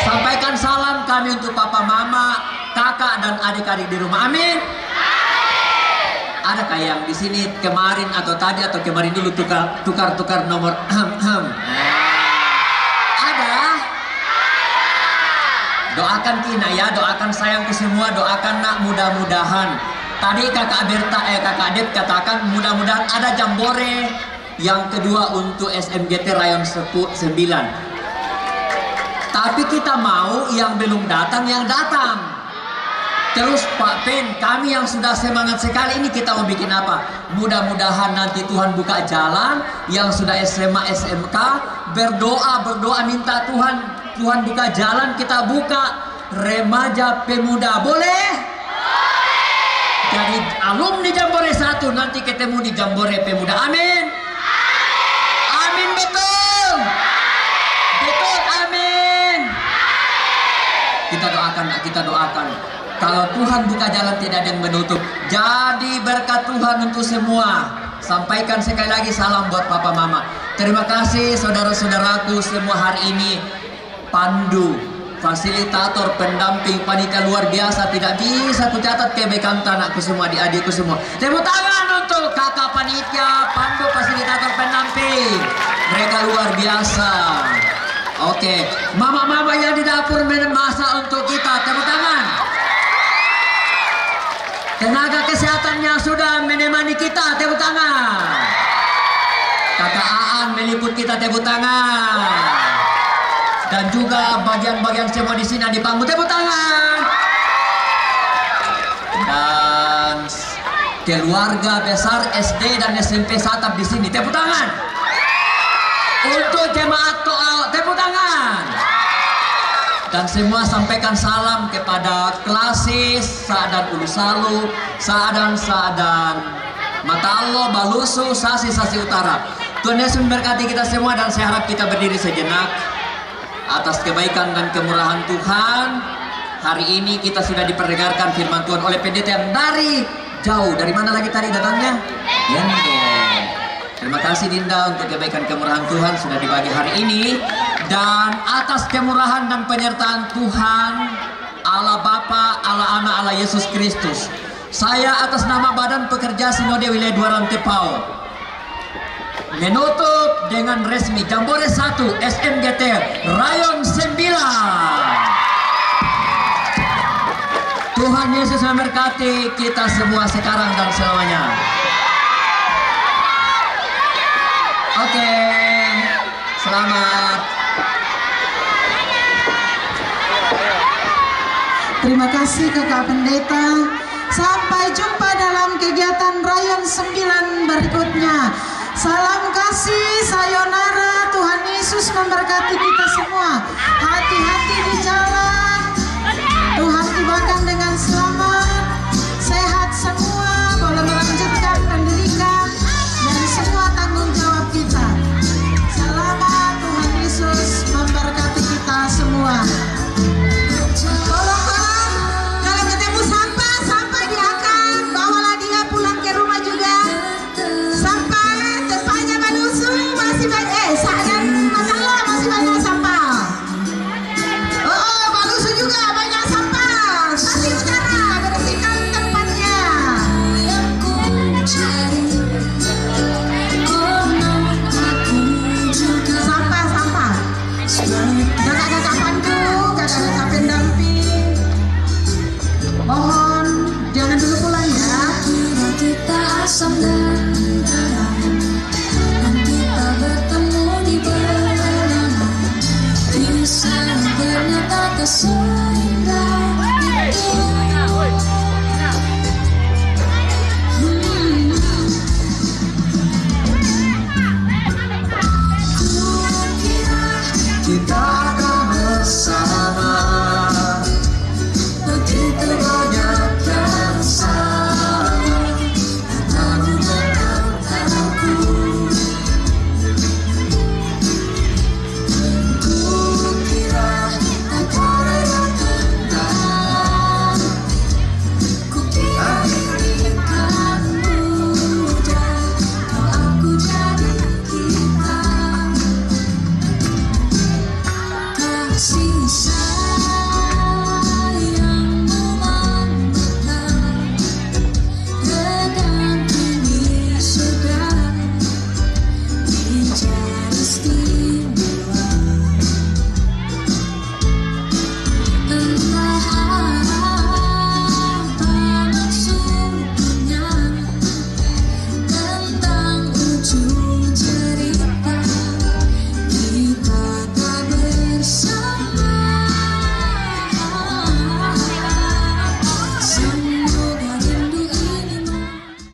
Sampaikan salam kami untuk papa mama, kakak dan adik-adik di rumah. Amin. Adakah yang di sini kemarin atau tadi atau kemarin dulu tukar nomor? Ada. Doakan Kina ya, doakan sayangku semua, doakan nak mudah-mudahan. Tadi kakak Dep katakan mudah-mudahan ada jambore yang kedua untuk SMGT Rayon 9. Tapi kita mau yang belum datang yang datang. Terus Pak Pen, kami yang sudah semangat sekali ini kita mau bikin apa? Mudah-mudahan nanti Tuhan buka jalan. Yang sudah SMA, SMK berdoa minta Tuhan buka jalan, kita buka remaja pemuda. Boleh? Jadi alumni Jambore 1 nanti ketemu di Jambore Pemuda. Amin. Amin, betul. Betul, amin. Kita doakan. Kalau Tuhan buka jalan tidak ada yang menutup. Jadi berkat Tuhan untuk semua. Sampaikan sekali lagi salam buat papa mama. Terima kasih saudara-saudaraku semua hari ini. Pandu, fasilitator, pendamping, panitia luar biasa. Tidak bisa kucatat kebaikan anakku semua, adik-adikku semua. Tepuk tangan untuk kakak panitia, pandu, fasilitator, pendamping. Mereka luar biasa. Oke, mama-mama yang di dapur memasak untuk kita, tepuk tangan. Tenaga kesehatannya sudah menemani kita, tepuk tangan. Kakak Aan meliput kita, tepuk tangan. Dan juga bagian-bagian semua di sini di panggung, tepuk tangan. Dan keluarga besar SD dan SMP Satap di sini, tepuk tangan. Untuk jemaat To'al, tepuk tangan. Dan semua sampaikan salam kepada Klasis, Sa'adan Ulusalu, Sa'adan Mata Allah, Balusu, Sasi Utara. Tuhan Yesus memberkati kita semua dan saya harap kita berdiri sejenak. Atas kebaikan dan kemurahan Tuhan, hari ini kita sudah diperdengarkan firman Tuhan oleh pendeta yang dari jauh. Dari mana lagi tadi datangnya? Yendong. Terima kasih Dinda untuk kebaikan kemurahan Tuhan sudah dibagi hari ini. Dan atas kemurahan dan penyertaan Tuhan, Allah Bapa, Allah Anak, Allah Yesus Kristus, saya atas nama Badan Pekerja Sinode Wilayah 2 Rantepao menutup dengan resmi Jambore 1 SMGT Rayon 9. Tuhan Yesus memberkati kita semua sekarang dan selamanya. Oke, selamat. Terima kasih kakak pendeta. Sampai jumpa dalam kegiatan Rayon 9 berikutnya. Salam kasih, sayonara, Tuhan Yesus memberkati kita semua. Hati-hati di jalan, Tuhan tibakan dengan selamat, sehat semua, boleh melanjutkan pendidikan dan semua tanggung jawab kita. Selamat, Tuhan Yesus memberkati kita semua. Tolong kalau ketemu sampah diangkat, bawalah dia pulang ke rumah juga. Sampah depannya Balusu masih banyak, Sa'adan Mata Allah masih banyak sampah. Oh, Balusu juga banyak sampah. Sasi Utara bersihkan tempatnya. Sampah.